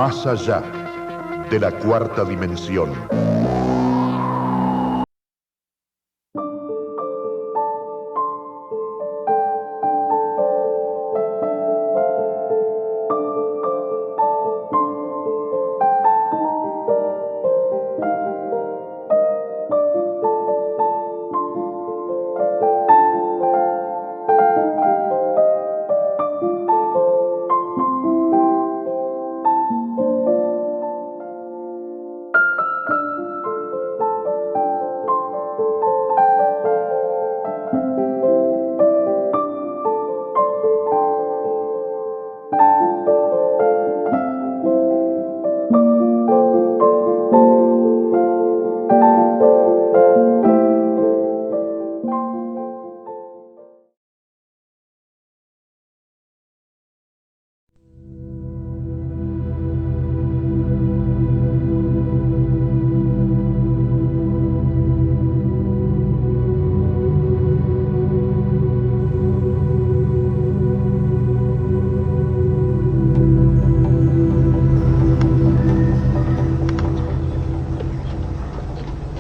Más allá de la cuarta dimensión.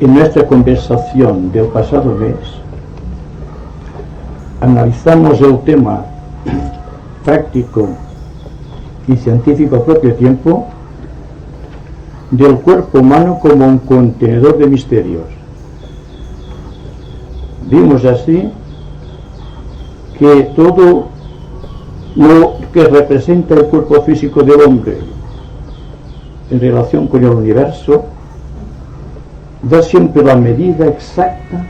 En nuestra conversación del pasado mes, analizamos el tema práctico y científico al propio tiempo del cuerpo humano como un contenedor de misterios. Vimos así que todo lo que representa el cuerpo físico del hombre en relación con el universo da siempre la medida exacta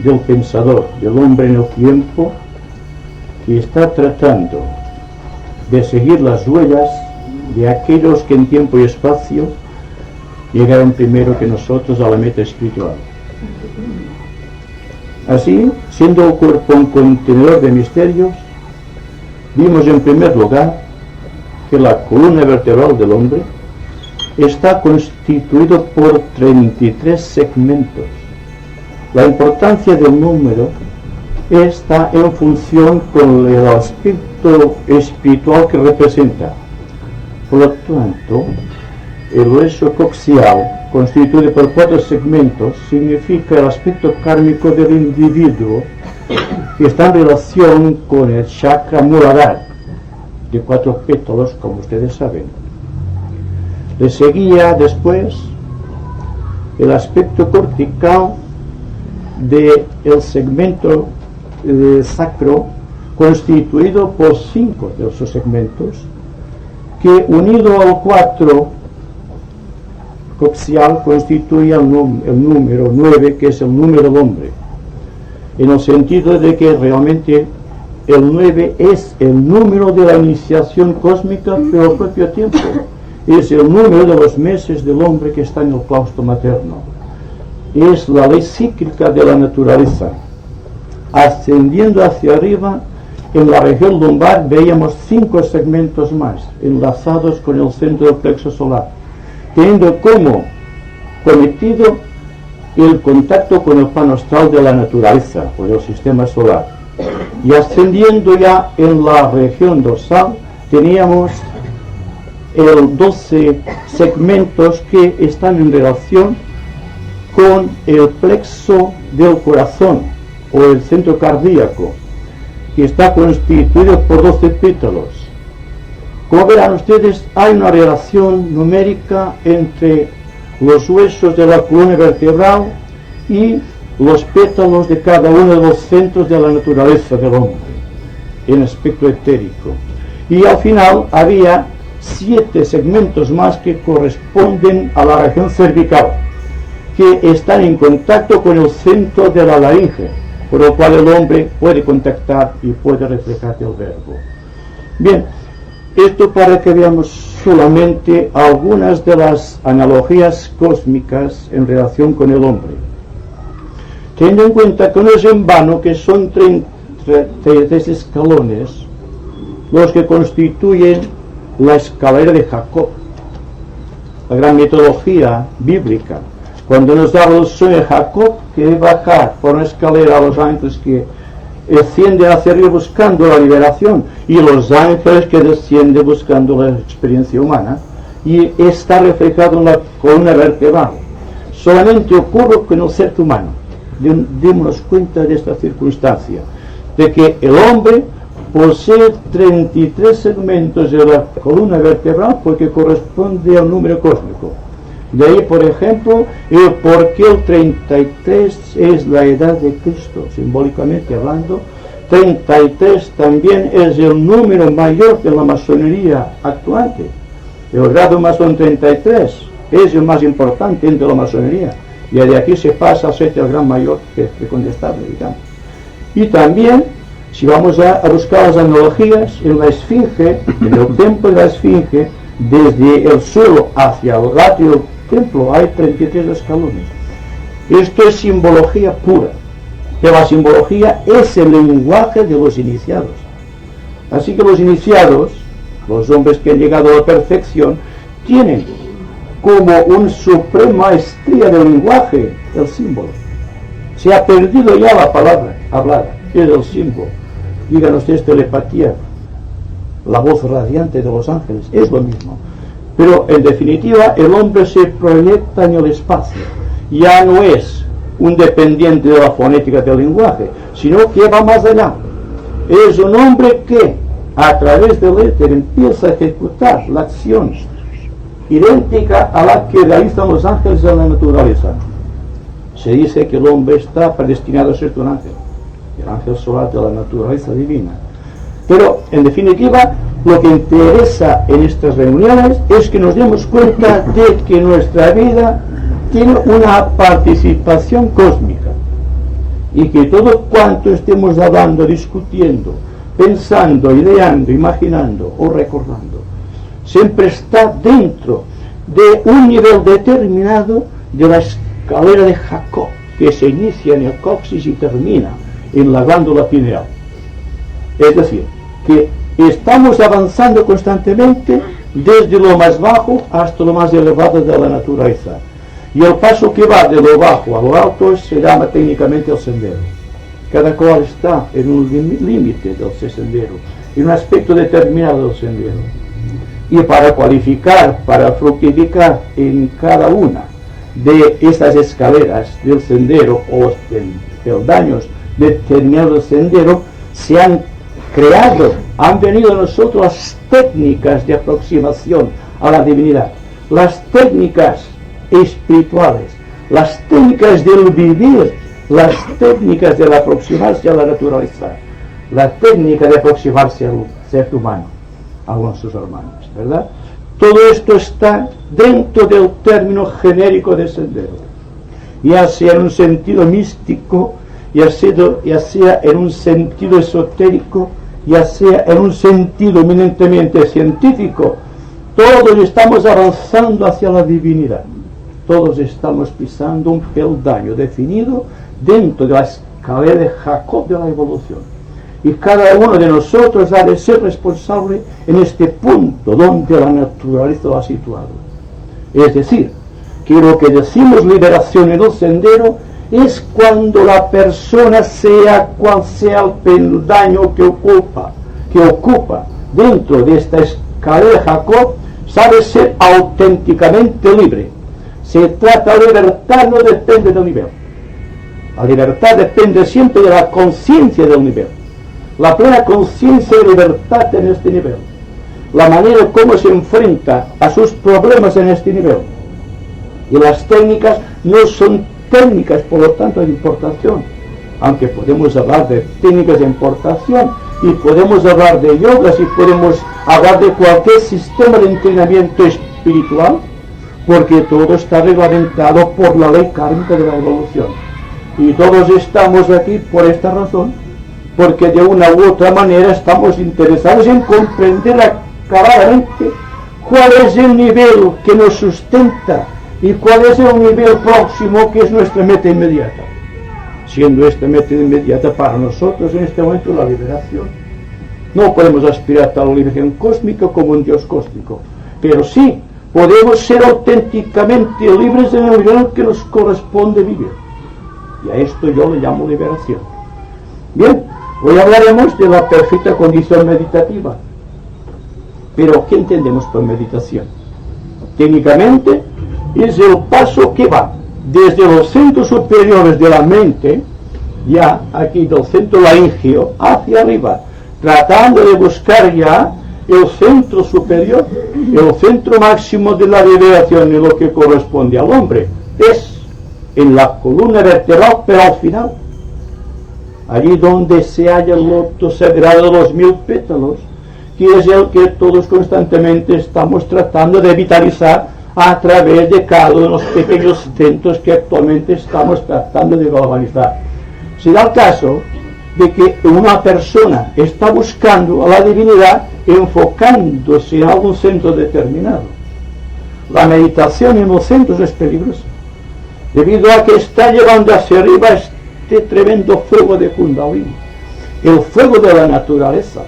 del pensador, del hombre en el tiempo, que está tratando de seguir las huellas de aquellos que en tiempo y espacio llegaron primero que nosotros a la meta espiritual. Así, siendo el cuerpo un contenedor de misterios, vimos en primer lugar que la columna vertebral del hombre está constituido por 33 segmentos. La importancia del número está en función con el aspecto espiritual que representa. Por lo tanto, el hueso coxial, constituido por 4 segmentos, significa el aspecto kármico del individuo que está en relación con el chakra Muladhara, de 4 pétalos, como ustedes saben. Le seguía después el aspecto cortical del segmento sacro, constituido por 5 de esos segmentos, que unido al 4 coxial constituye el número 9, que es el número del hombre, en el sentido de que realmente el 9 es el número de la iniciación cósmica, pero al propio tiempo es el número de los meses del hombre que está en el claustro materno. Es la ley cíclica de la naturaleza. Ascendiendo hacia arriba, en la región lumbar veíamos 5 segmentos más, enlazados con el centro del plexo solar, teniendo como cometido el contacto con el plano astral de la naturaleza, o del sistema solar. Y ascendiendo ya en la región dorsal, teníamos 12 segmentos que están en relación con el plexo del corazón o el centro cardíaco, que está constituido por 12 pétalos. Como verán ustedes, hay una relación numérica entre los huesos de la columna vertebral y los pétalos de cada uno de los centros de la naturaleza del hombre en aspecto etérico. Y al final había 7 segmentos más que corresponden a la región cervical, que están en contacto con el centro de la laringe, por lo cual el hombre puede contactar y puede reflejar el verbo. Bien, esto para que veamos solamente algunas de las analogías cósmicas en relación con el hombre. Teniendo en cuenta que no es en vano que son 33 escalones los que constituyen la escalera de Jacob, la gran mitología bíblica, cuando nos da el sueño de Jacob, que debe bajar por una escalera a los ángeles que asciende hacia arriba buscando la liberación, y los ángeles que descienden buscando la experiencia humana, y está reflejado en la columna vertebral. Solamente ocurre con el ser humano. Démonos cuenta de esta circunstancia, de que el hombre posee 33 segmentos de la columna vertebral porque corresponde al número cósmico. De ahí, por ejemplo, el por qué el 33 es la edad de Cristo, simbólicamente hablando. 33 también es el número mayor de la masonería actuante. El grado masón 33 es el más importante entre la masonería, y de aquí se pasa a ser el gran mayor que condestable, digamos. Y también, si vamos a buscar las analogías, en la esfinge, en el templo de la esfinge, desde el suelo hacia el atrio del templo hay 33 escalones. Esto es simbología pura, pero la simbología es el lenguaje de los iniciados. Así que los iniciados, los hombres que han llegado a la perfección, tienen como una suprema maestría del lenguaje el símbolo. Se ha perdido ya la palabra hablada, es el símbolo. Díganos ustedes telepatía, la voz radiante de los ángeles, es lo mismo. Pero en definitiva el hombre se proyecta en el espacio, ya no es un dependiente de la fonética del lenguaje, sino que va más allá. Es un hombre que a través del éter empieza a ejecutar la acción idéntica a la que realizan los ángeles en la naturaleza. Se dice que el hombre está predestinado a ser un ángel, el ángel solar de la naturaleza divina. Pero en definitiva, lo que interesa en estas reuniones es que nos demos cuenta de que nuestra vida tiene una participación cósmica, y que todo cuanto estemos hablando, discutiendo, pensando, ideando, imaginando o recordando, siempre está dentro de un nivel determinado de la escalera de Jacob, que se inicia en el coxis y termina en la glándula pineal. Es decir, que estamos avanzando constantemente desde lo más bajo hasta lo más elevado de la naturaleza. Y el paso que va de lo bajo a lo alto se llama técnicamente el sendero. Cada cual está en un límite del sendero, en un aspecto determinado del sendero. Y para cualificar, para fructificar en cada una de estas escaleras del sendero o peldaños determinados del sendero, se han creado, han venido a nosotros las técnicas de aproximación a la divinidad, las técnicas espirituales, las técnicas del vivir, las técnicas de aproximarse a la naturaleza, la técnica de aproximarse al ser humano, a nuestros hermanos, ¿verdad? Todo esto está dentro del término genérico de sendero, ya sea en un sentido místico, ya sea en un sentido esotérico, ya sea en un sentido eminentemente científico. Todos estamos avanzando hacia la divinidad, todos estamos pisando un peldaño definido dentro de la escalera de Jacob de la evolución, y cada uno de nosotros ha de ser responsable en este punto donde la naturaleza lo ha situado. Es decir, que lo que decimos liberación en el sendero es cuando la persona, sea cual sea el peldaño que ocupa dentro de esta escalera de Jacob, sabe ser auténticamente libre. Se trata de libertad, no depende del nivel. La libertad depende siempre de la conciencia del nivel. La plena conciencia de libertad en este nivel. La manera como se enfrenta a sus problemas en este nivel. Y las técnicas no son técnicas, por lo tanto, de importación. Aunque podemos hablar de técnicas de importación, y podemos hablar de yogas, y podemos hablar de cualquier sistema de entrenamiento espiritual, porque todo está reglamentado por la ley kármica de la evolución. Y todos estamos aquí por esta razón, porque de una u otra manera estamos interesados en comprender claramente cuál es el nivel que nos sustenta y cuál es el nivel próximo que es nuestra meta inmediata, siendo esta meta inmediata para nosotros en este momento la liberación. No podemos aspirar a tal liberación cósmica como un Dios cósmico, pero sí podemos ser auténticamente libres en el nivel que nos corresponde vivir, y a esto yo le llamo liberación. Bien, Hoy hablaremos de la perfecta condición meditativa. Pero, ¿qué entendemos por meditación? Técnicamente, es el paso que va desde los centros superiores de la mente, ya aquí del centro laríngeo, hacia arriba, tratando de buscar ya el centro superior, el centro máximo de la liberación y lo que corresponde al hombre. Es en la columna vertebral, pero al final, allí donde se halla el loto sagrado de los 1000 pétalos, que es el que todos constantemente estamos tratando de vitalizar a través de cada uno de los pequeños centros que actualmente estamos tratando de galvanizar. Se da el caso de que una persona está buscando a la divinidad enfocándose en algún centro determinado. La meditación en los centros es peligrosa, debido a que está llevando hacia arriba este tremendo fuego de Kundalini, el fuego de la naturaleza.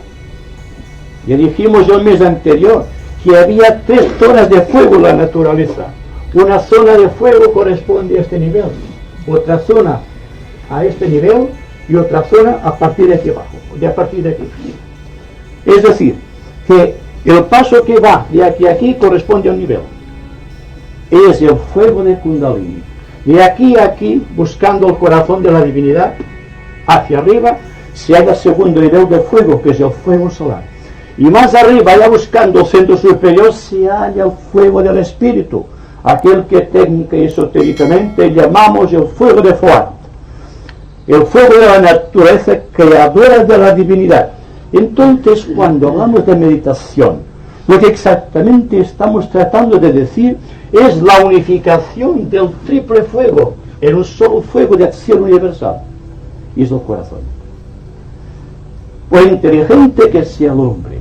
Ya dijimos el mes anterior que había 3 zonas de fuego en la naturaleza. Una zona de fuego corresponde a este nivel, otra zona a este nivel y otra zona a partir de aquí abajo, a partir de aquí. Es decir, que el paso que va de aquí a aquí corresponde a un nivel. Es el fuego de Kundalini. De aquí a aquí, buscando el corazón de la divinidad, hacia arriba se halla el segundo nivel de fuego, que es el fuego solar. Y más arriba, ya buscando el centro superior, se halla el fuego del espíritu, aquel que técnica y esotéricamente llamamos el fuego de Fuat, el fuego de la naturaleza creadora de la divinidad. Entonces, cuando hablamos de meditación, lo que exactamente estamos tratando de decir es la unificación del triple fuego en un solo fuego de acción universal, y es el corazón. Por inteligente que sea el hombre,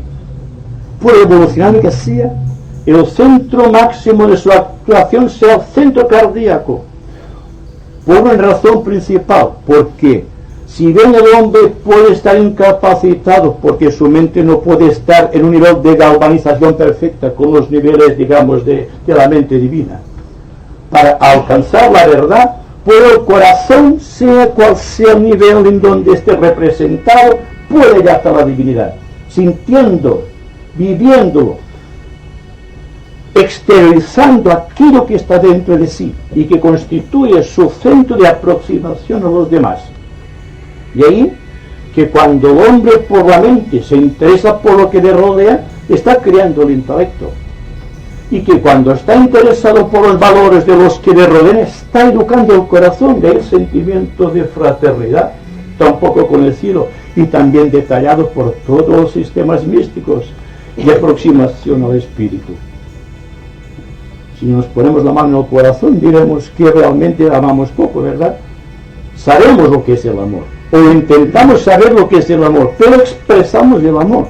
por evolucionario que sea, el centro máximo de su actuación sea el centro cardíaco, por una razón principal, porque si bien el hombre puede estar incapacitado porque su mente no puede estar en un nivel de galvanización perfecta con los niveles, digamos, de la mente divina, para alcanzar la verdad, por el corazón, sea cual sea el nivel en donde esté representado, puede llegar hasta la divinidad, sintiendo, viviéndolo, exteriorizando aquello que está dentro de sí y que constituye su centro de aproximación a los demás. Y ahí que cuando el hombre por la mente se interesa por lo que le rodea, está creando el intelecto. Y que cuando está interesado por los valores de los que le rodean, está educando el corazón, del sentimiento de fraternidad, tampoco con el cielo, y también detallado por todos los sistemas místicos de aproximación al espíritu. Si nos ponemos la mano en el corazón, diremos que realmente amamos poco, ¿verdad? Sabemos lo que es el amor, o intentamos saber lo que es el amor, pero expresamos el amor.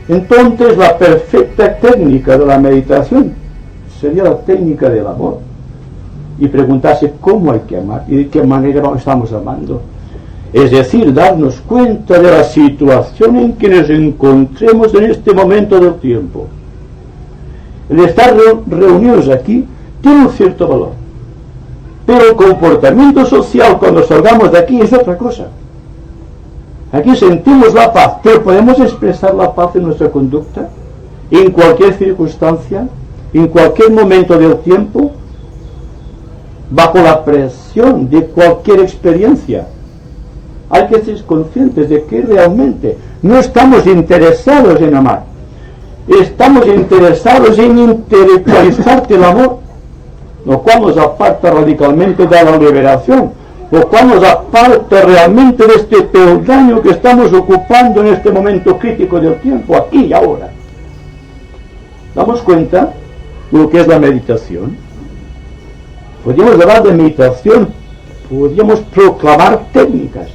Entonces la perfecta técnica de la meditación sería la técnica del amor, y preguntarse cómo hay que amar y de qué manera estamos amando. Es decir, darnos cuenta de la situación en que nos encontremos en este momento del tiempo. El estar reunidos aquí tiene un cierto valor, pero el comportamiento social cuando salgamos de aquí es otra cosa. Aquí sentimos la paz, pero podemos expresar la paz en nuestra conducta, en cualquier circunstancia, en cualquier momento del tiempo, bajo la presión de cualquier experiencia. Hay que ser conscientes de que realmente no estamos interesados en amar, estamos interesados en intelectualizar el amor, lo cual nos aparta radicalmente de la liberación, lo cual nos aparta realmente de este peldaño que estamos ocupando en este momento crítico del tiempo, aquí y ahora. ¿Damos cuenta de lo que es la meditación? Podríamos hablar de meditación, podríamos proclamar técnicas,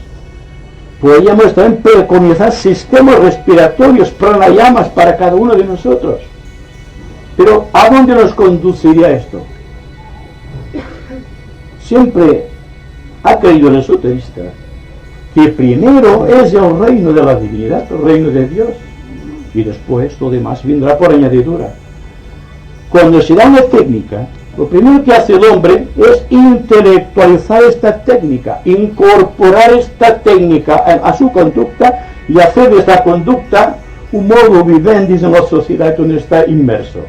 podríamos también preconizar sistemas respiratorios, pranayamas para cada uno de nosotros. Pero ¿a dónde nos conduciría esto? Siempre ha creído el esoterista que primero es el reino de la divinidad, el reino de Dios, y después lo demás vendrá por añadidura. Cuando se da una técnica Lo primero que hace el hombre es intelectualizar esta técnica, incorporar esta técnica a su conducta y hacer de esta conducta un modo vivendi en la sociedad donde está inmerso.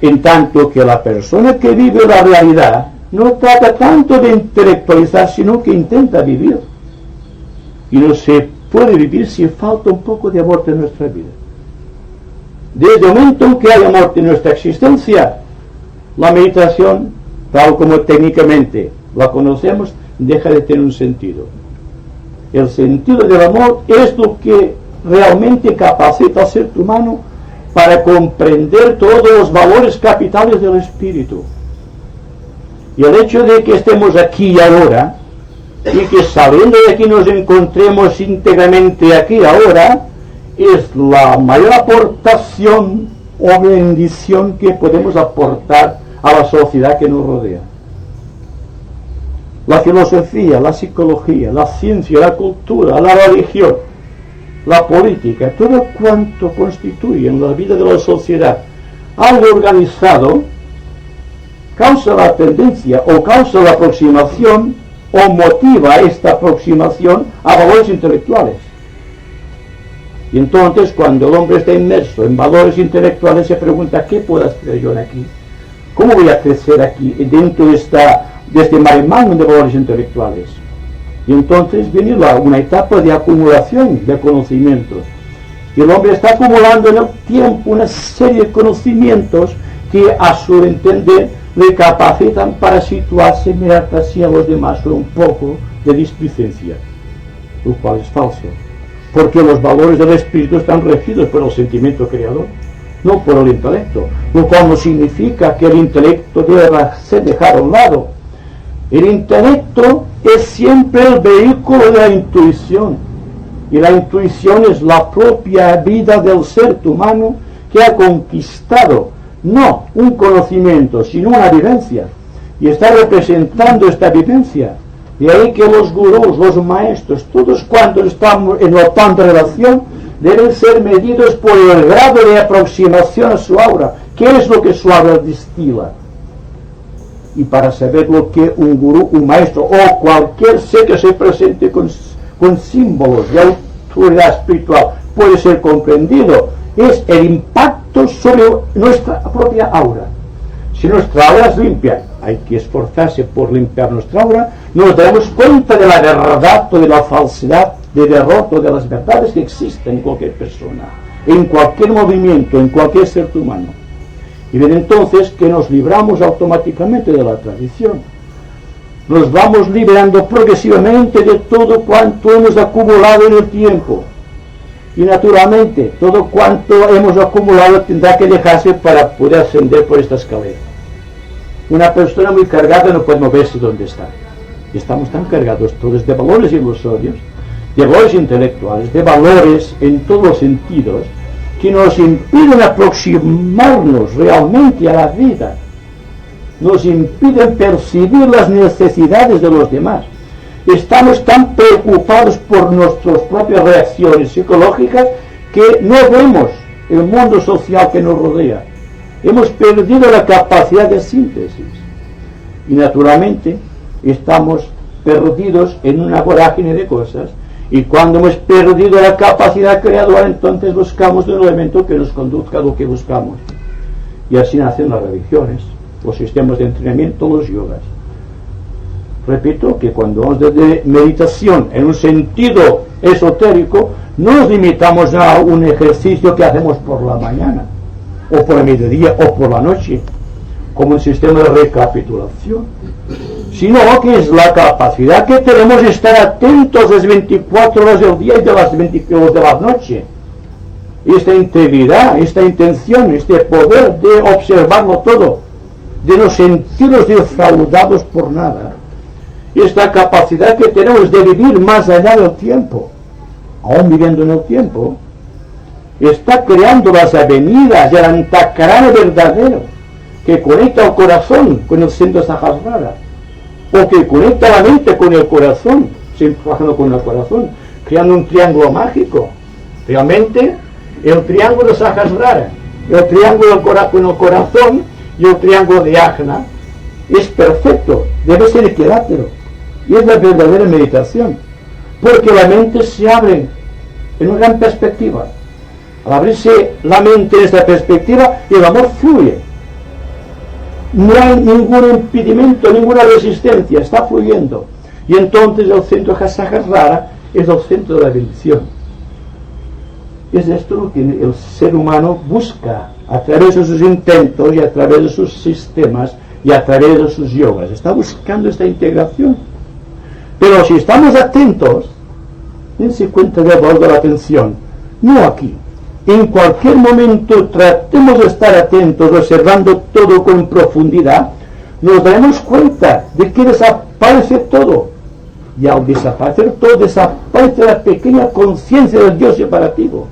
En tanto que la persona que vive la realidad no trata tanto de intelectualizar, sino que intenta vivir. Y no se puede vivir si falta un poco de amor en nuestra vida. Desde el momento en que hay amor en nuestra existencia, la meditación, tal como técnicamente la conocemos, deja de tener un sentido. El sentido del amor es lo que realmente capacita al ser humano para comprender todos los valores capitales del espíritu. Y el hecho de que estemos aquí y ahora, y que saliendo de aquí nos encontremos íntegramente aquí y ahora, es la mayor aportación o bendición que podemos aportar a la sociedad que nos rodea. La filosofía, la psicología, la ciencia, la cultura, la religión, la política, todo cuanto constituye en la vida de la sociedad algo organizado, causa la tendencia o causa la aproximación o motiva esta aproximación a valores intelectuales. Y entonces, cuando el hombre está inmerso en valores intelectuales, se pregunta: ¿qué puedo hacer yo aquí? ¿Cómo voy a crecer aquí dentro de este maremoto de valores intelectuales? Y entonces viene una etapa de acumulación de conocimientos. Y el hombre está acumulando en el tiempo una serie de conocimientos que, a su entender, le capacitan para situarse y mirar hacia los demás con un poco de displicencia, lo cual es falso, porque los valores del espíritu están regidos por el sentimiento creador, no por el intelecto, lo cual no significa que el intelecto deba ser dejado a un lado. El intelecto es siempre el vehículo de la intuición, y la intuición es la propia vida del ser humano que ha conquistado no un conocimiento, sino una vivencia, y está representando esta vivencia. De ahí que los gurús, los maestros, todos cuantos estamos en la tanta relación, deben ser medidos por el grado de aproximación a su aura. ¿Qué es lo que su aura destila? Y para saber lo que un gurú, un maestro o cualquier ser que se presente con símbolos de autoridad espiritual puede ser comprendido, es el impacto sobre nuestra propia aura. Si nuestra aura es limpia, hay que esforzarse por limpiar nuestra aura, nos daremos cuenta de la verdad o de la falsedad, del error o de las verdades que existen en cualquier persona, en cualquier movimiento, en cualquier ser humano. Y ven entonces que nos libramos automáticamente de la tradición. Nos vamos liberando progresivamente de todo cuanto hemos acumulado en el tiempo. Y naturalmente, todo cuanto hemos acumulado tendrá que dejarse para poder ascender por esta escalera. Una persona muy cargada no puede moverse donde está. Estamos tan cargados todos de valores ilusorios, de valores intelectuales, de valores en todos los sentidos, que nos impiden aproximarnos realmente a la vida, nos impiden percibir las necesidades de los demás. Estamos tan preocupados por nuestras propias reacciones psicológicas que no vemos el mundo social que nos rodea. Hemos perdido la capacidad de síntesis y naturalmente estamos perdidos en una vorágine de cosas, y cuando hemos perdido la capacidad creadora, entonces buscamos un elemento que nos conduzca a lo que buscamos. Y así nacen las religiones, los sistemas de entrenamiento, los yogas. Repito que cuando hablamos de meditación en un sentido esotérico, no nos limitamos a un ejercicio que hacemos por la mañana, o por el mediodía, o por la noche, como un sistema de recapitulación, sino que es la capacidad que tenemos de estar atentos las 24 horas del día y de las 20 horas de la noche. Esta integridad, esta intención, este poder de observarlo todo, de no sentirnos defraudados por nada. Esta capacidad que tenemos de vivir más allá del tiempo, aún viviendo en el tiempo, está creando las avenidas, el antacarana verdadero, que conecta el corazón con el centro Sahasrara, o que conecta la mente con el corazón, siempre trabajando con el corazón, creando un triángulo mágico. Realmente, el triángulo Sahasrara, el triángulo con el corazón, y el triángulo de Ajna, es perfecto, debe ser equilátero. Y es la verdadera meditación, porque la mente se abre en una gran perspectiva. Al abrirse la mente en esta perspectiva, el amor fluye. No hay ningún impedimento, ninguna resistencia, está fluyendo. Y entonces el centro Sahasrara es el centro de la bendición. Es esto lo que el ser humano busca a través de sus intentos y a través de sus sistemas y a través de sus yogas. Está buscando esta integración. Pero si estamos atentos, dense cuenta del valor de la atención. No aquí. En cualquier momento tratemos de estar atentos, observando todo con profundidad, nos daremos cuenta de que desaparece todo. Y al desaparecer todo, desaparece la pequeña conciencia del Dios separativo.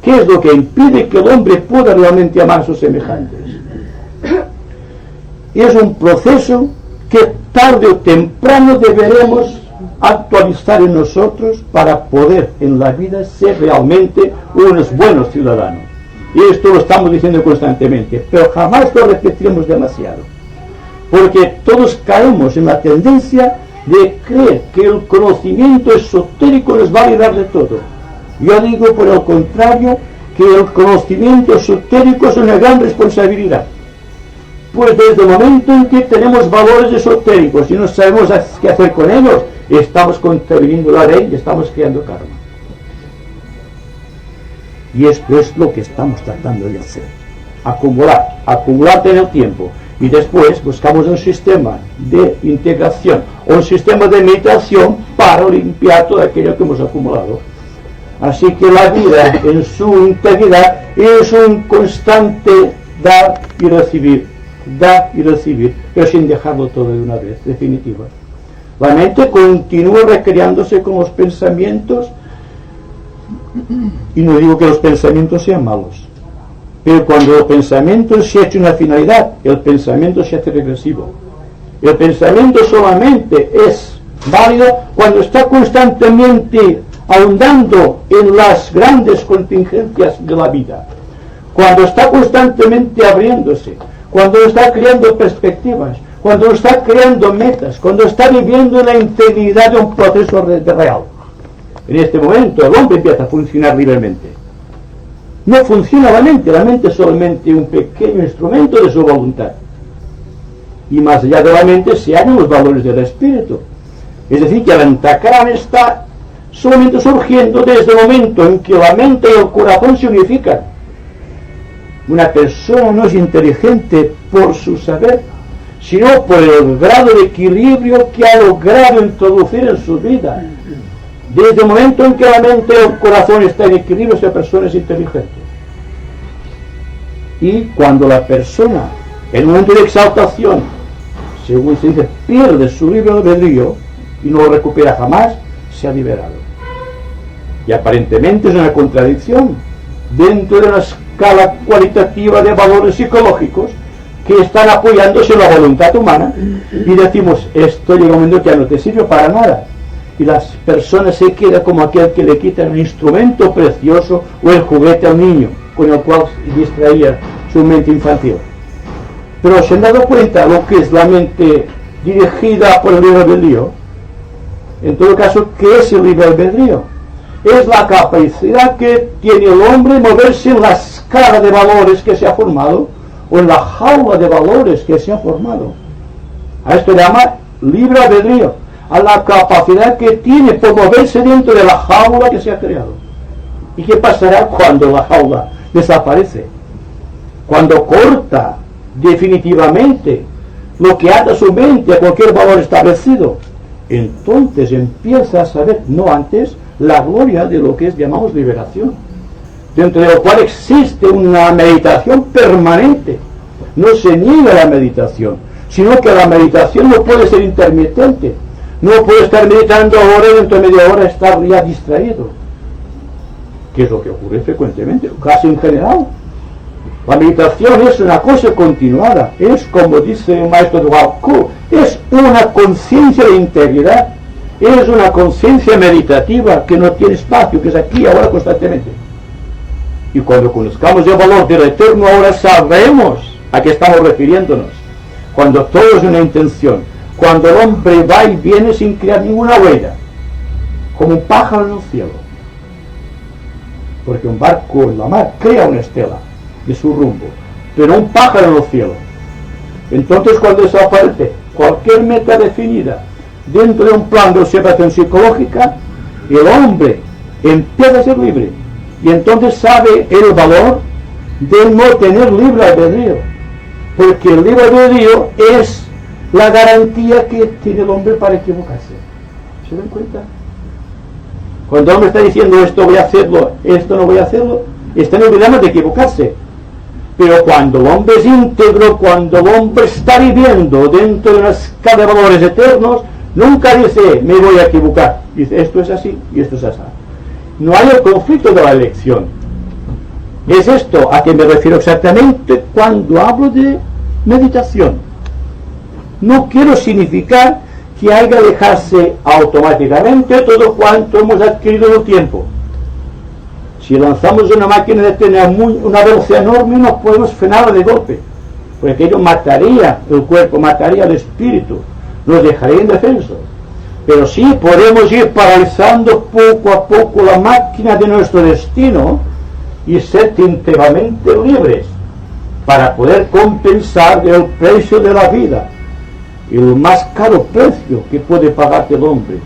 ¿Qué es lo que impide que el hombre pueda realmente amar a sus semejantes? Es un proceso que tarde o temprano deberemos actualizar en nosotros para poder en la vida ser realmente unos buenos ciudadanos. Y esto lo estamos diciendo constantemente, pero jamás lo repetiremos demasiado. Porque todos caemos en la tendencia de creer que el conocimiento esotérico nos va a librar de todo. Yo digo por el contrario que el conocimiento esotérico es una gran responsabilidad. Pues desde el momento en que tenemos valores esotéricos y no sabemos qué hacer con ellos, estamos contraviniendo la ley y estamos creando karma. Y esto es lo que estamos tratando de hacer. Acumular en el tiempo. Y después buscamos un sistema de integración o un sistema de meditación para limpiar todo aquello que hemos acumulado. Así que la vida en su integridad es un constante dar y recibir, pero sin dejarlo todo de una vez, definitiva. La mente continúa recreándose con los pensamientos, y no digo que los pensamientos sean malos, pero cuando el pensamiento se hace una finalidad, el pensamiento se hace regresivo. El pensamiento solamente es válido cuando está constantemente ahondando en las grandes contingencias de la vida, cuando está constantemente abriéndose, cuando está creando perspectivas, cuando está creando metas, cuando está viviendo en la integridad de un proceso real. En este momento el hombre empieza a funcionar libremente. No funciona la mente es solamente un pequeño instrumento de su voluntad. Y más allá de la mente se hallan los valores del espíritu. Es decir, que el antakarana está solamente surgiendo desde el momento en que la mente y el corazón se unifican. Una persona no es inteligente por su saber, sino por el grado de equilibrio que ha logrado introducir en su vida. Desde el momento en que la mente y el corazón están en equilibrio, esa persona es inteligente. Y cuando la persona, en un momento de exaltación, según se dice, pierde su libre albedrío y no lo recupera jamás, se ha liberado. Y aparentemente es una contradicción dentro de una escala cualitativa de valores psicológicos que están apoyándose en la voluntad humana, y decimos, esto llega un momento que ya no te sirve para nada. Y las personas se quedan como aquel que le quitan un instrumento precioso o el juguete al niño, con el cual distraía su mente infantil. Pero se han dado cuenta lo que es la mente dirigida por el libre albedrío. En todo caso, ¿qué es el libre albedrío? Es la capacidad que tiene el hombre de moverse en la escala de valores que se ha formado, o en la jaula de valores que se ha formado. A esto le llama libre albedrío, a la capacidad que tiene por moverse dentro de la jaula que se ha creado. ¿Y qué pasará cuando la jaula desaparece? Cuando corta definitivamente lo que ata su mente a cualquier valor establecido, entonces empieza a saber, no antes, la gloria de lo que llamamos liberación, dentro de lo cual existe una meditación permanente. No se niega la meditación, sino que la meditación no puede ser intermitente. No puede estar meditando ahora y dentro de media hora estar ya distraído, que es lo que ocurre frecuentemente, casi en general. La meditación es una cosa continuada, es, como dice el maestro de Walku, es una conciencia de integridad, es una conciencia meditativa que no tiene espacio, que es aquí ahora constantemente. Y cuando conozcamos el valor del eterno ahora, sabremos ¿A qué estamos refiriéndonos? Cuando todo es una intención, cuando el hombre va y viene sin crear ninguna huella, como un pájaro en el cielo. Porque un barco en la mar crea una estela de su rumbo, pero un pájaro en el cielo. Entonces, cuando desaparece cualquier meta definida dentro de un plan de observación psicológica, el hombre empieza a ser libre y entonces sabe el valor de no tener libre albedrío, porque el libre albedrío es la garantía que tiene el hombre para equivocarse. ¿Se dan cuenta? Cuando el hombre está diciendo esto voy a hacerlo, esto no voy a hacerlo, están olvidando de equivocarse. Pero cuando el hombre es íntegro, cuando el hombre está viviendo dentro de una escala de valores eternos, nunca dice me voy a equivocar. Dice esto es así y esto es así. No hay el conflicto de la elección. Es esto a que me refiero exactamente cuando hablo de meditación. No quiero significar que haya que dejarse automáticamente todo cuanto hemos adquirido en el tiempo. Si lanzamos una máquina de tener una velocidad enorme, no podemos frenarla de golpe, porque aquello mataría el cuerpo, mataría el espíritu, nos dejaría indefensos. Pero sí podemos ir paralizando poco a poco la máquina de nuestro destino y ser íntegramente libres para poder compensar el precio de la vida, el más caro precio que puede pagar el hombre,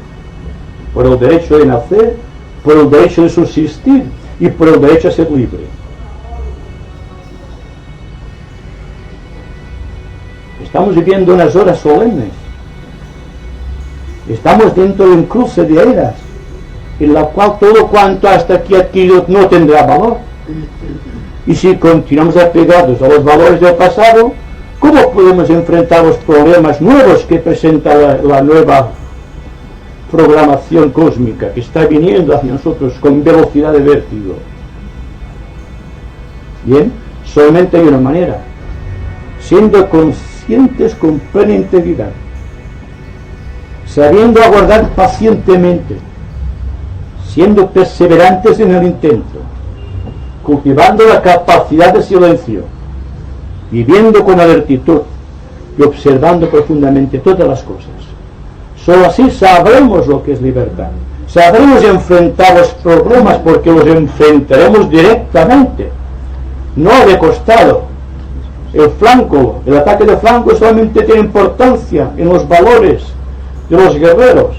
por el derecho de nacer, por el derecho de subsistir y por el derecho a ser libre. Estamos viviendo unas horas solemnes. Estamos dentro de un cruce de eras, en la cual todo cuanto hasta aquí adquirido no tendrá valor. Y si continuamos apegados a los valores del pasado, ¿cómo podemos enfrentar los problemas nuevos que presenta la nueva programación cósmica que está viniendo hacia nosotros con velocidad de vértigo? Bien, solamente hay una manera: siendo conscientes con plena integridad, sabiendo aguardar pacientemente, siendo perseverantes en el intento, cultivando la capacidad de silencio, viviendo con alertitud y observando profundamente todas las cosas. Solo así sabremos lo que es libertad. Sabremos enfrentar los problemas, porque los enfrentaremos directamente, no de costado. El ataque de flanco solamente tiene importancia en los valores de los guerreros,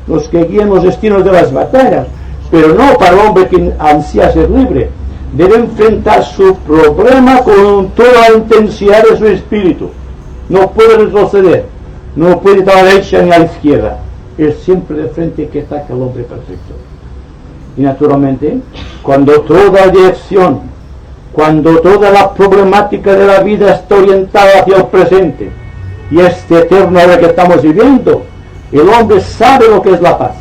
los que guían los destinos de las batallas, pero no para el hombre que ansía ser libre. Debe enfrentar su problema con toda la intensidad de su espíritu. No puede retroceder, no puede ir a la derecha ni a la izquierda. Es siempre de frente que ataca al hombre perfecto. Y naturalmente, cuando toda dirección, cuando toda la problemática de la vida está orientada hacia el presente y este eterno ahora que estamos viviendo, el hombre sabe lo que es la paz,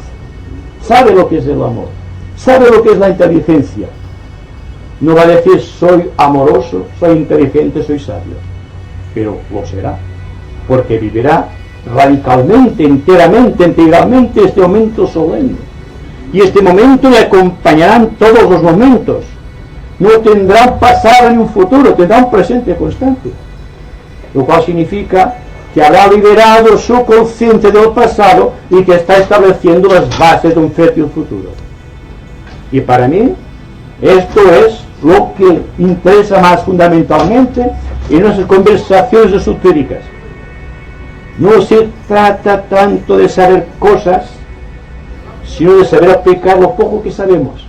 sabe lo que es el amor, sabe lo que es la inteligencia. No va a decir soy amoroso, soy inteligente, soy sabio, pero lo será, porque vivirá radicalmente, enteramente, integralmente este momento solemne. Y este momento le acompañarán todos los momentos. No tendrá un pasado ni un futuro, tendrá un presente constante. Lo cual significa que habrá liberado su conciencia del pasado y que está estableciendo las bases de un fértil futuro. Y para mí, esto es lo que interesa más fundamentalmente en nuestras conversaciones esotéricas. No se trata tanto de saber cosas, sino de saber aplicar lo poco que sabemos.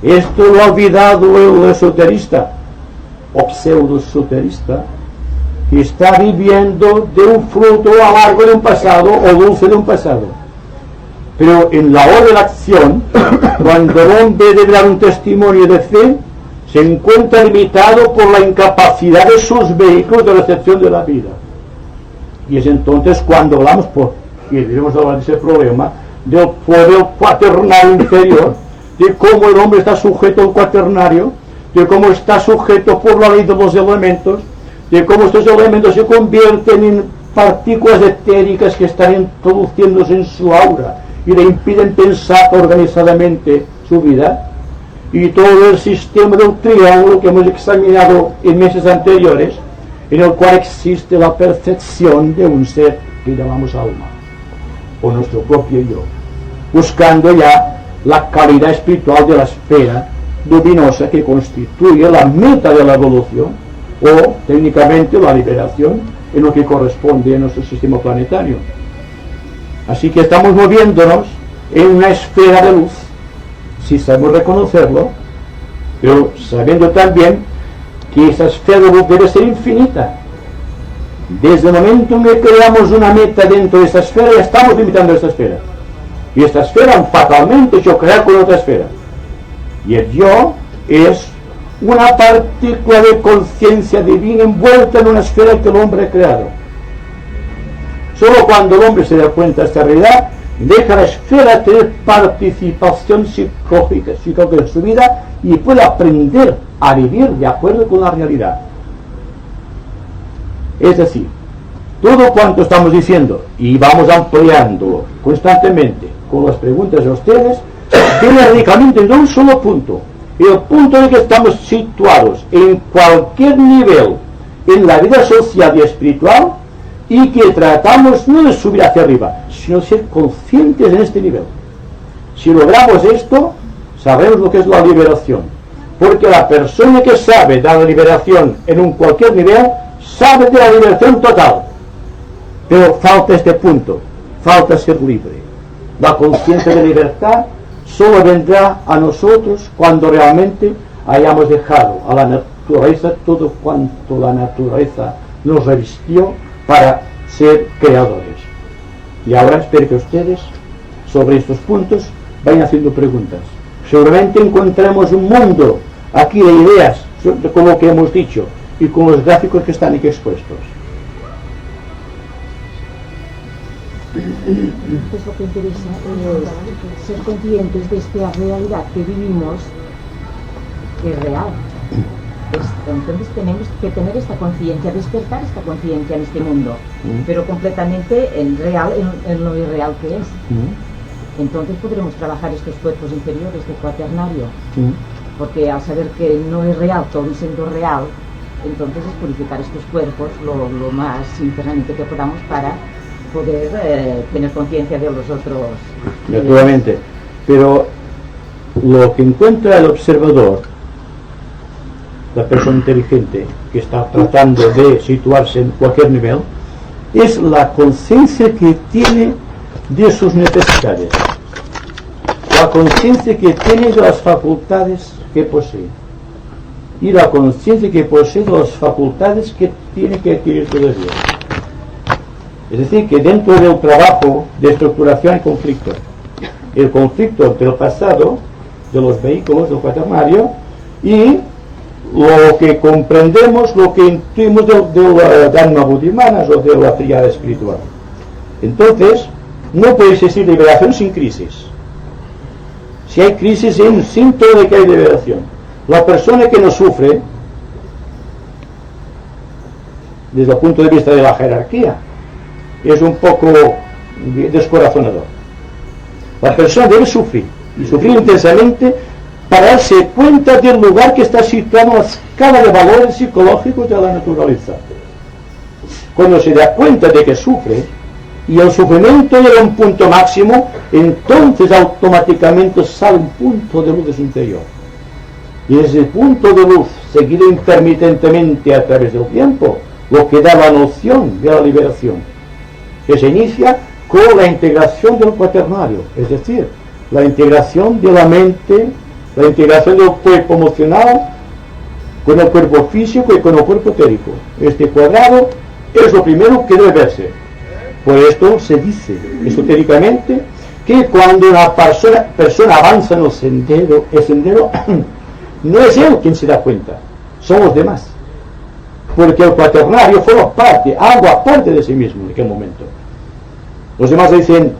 Esto lo ha olvidado el esoterista o pseudo-esoterista, que está viviendo de un fruto amargo de un pasado o dulce de un pasado. Pero en la hora de la acción, cuando el hombre debe dar un testimonio de fe, se encuentra limitado por la incapacidad de sus vehículos de recepción de la vida. Y es entonces cuando hablamos, y debemos hablar de ese problema, del poder cuaternario inferior, de cómo el hombre está sujeto al cuaternario, de cómo está sujeto por la ley de los elementos, de cómo estos elementos se convierten en partículas etéricas que están introduciéndose en su aura y le impiden pensar organizadamente su vida. Y todo el sistema del triángulo que hemos examinado en meses anteriores en el cual existe la percepción de un ser que llamamos alma, o nuestro propio yo, buscando ya la calidad espiritual de la esfera luminosa que constituye la meta de la evolución, o técnicamente la liberación en lo que corresponde a nuestro sistema planetario. Así que estamos moviéndonos en una esfera de luz, si sabemos reconocerlo, pero sabiendo también que esa esfera de luz debe ser infinita. Desde el momento en que creamos una meta dentro de esta esfera, ya estamos limitando esta esfera. Y esta esfera fatalmente chocará con otra esfera. Y el yo es una partícula de conciencia divina envuelta en una esfera que el hombre ha creado. Solo cuando el hombre se da cuenta de esta realidad, deja la esfera tener participación psicológica en su vida y puede aprender a vivir de acuerdo con la realidad. Es decir, todo cuanto estamos diciendo, y vamos ampliándolo constantemente con las preguntas de ustedes, viene radicalmente en un solo punto. El punto en el que estamos situados en cualquier nivel en la vida social y espiritual, y que tratamos no de subir hacia arriba, sino de ser conscientes en este nivel. Si logramos esto, sabremos lo que es la liberación, porque la persona que sabe de la liberación en un cualquier nivel, sabe de la liberación total. Pero falta este punto, falta ser libre. La conciencia de libertad solo vendrá a nosotros cuando realmente hayamos dejado a la naturaleza todo cuanto la naturaleza nos revistió para ser creadores. Y ahora espero que ustedes sobre estos puntos vayan haciendo preguntas. Seguramente encontraremos un mundo aquí de ideas con lo que hemos dicho y con los gráficos que están aquí expuestos. Pues lo que interesa es ser conscientes de esta realidad que vivimos, que es real. Entonces tenemos que tener esta conciencia, despertar esta conciencia en este mundo, pero completamente en lo irreal que es. Entonces podremos trabajar estos cuerpos inferiores de cuaternario, porque al saber que no es real, todo siendo real, entonces es purificar estos cuerpos lo más internamente que podamos para poder tener conciencia de los otros. Naturalmente, pero lo que encuentra el observador, la persona inteligente que está tratando de situarse en cualquier nivel, es la conciencia que tiene de sus necesidades, la conciencia que tiene de las facultades que posee y la conciencia que posee de las facultades que tiene que adquirir todavía. Es decir, que dentro del trabajo de estructuración hay conflicto. El conflicto del pasado, de los vehículos del cuaternario, y lo que comprendemos, lo que intuimos del Dharma Buddhimanas o de la tríada espiritual. Entonces, no puede existir liberación sin crisis. Si hay crisis, es un síntoma de que hay liberación. La persona que no sufre, desde el punto de vista de la jerarquía, es un poco descorazonador. La persona debe sufrir, y sufrir intensamente, para darse cuenta del lugar que está situado en la escala de valores psicológicos de la naturaleza. Cuando se da cuenta de que sufre, y el sufrimiento llega a un punto máximo, entonces automáticamente sale un punto de luz de su interior. Y ese punto de luz, seguido intermitentemente a través del tiempo, lo que da la noción de la liberación, que se inicia con la integración del cuaternario, es decir, la integración de la mente, la integración del cuerpo emocional con el cuerpo físico y con el cuerpo etérico. Este cuadrado es lo primero que debe verse. Por esto se dice esotéricamente que cuando una persona avanza en el sendero no es él quien se da cuenta, son los demás. Porque el cuaternario forma parte, algo aparte de sí mismo en aquel momento. Los demás dicen,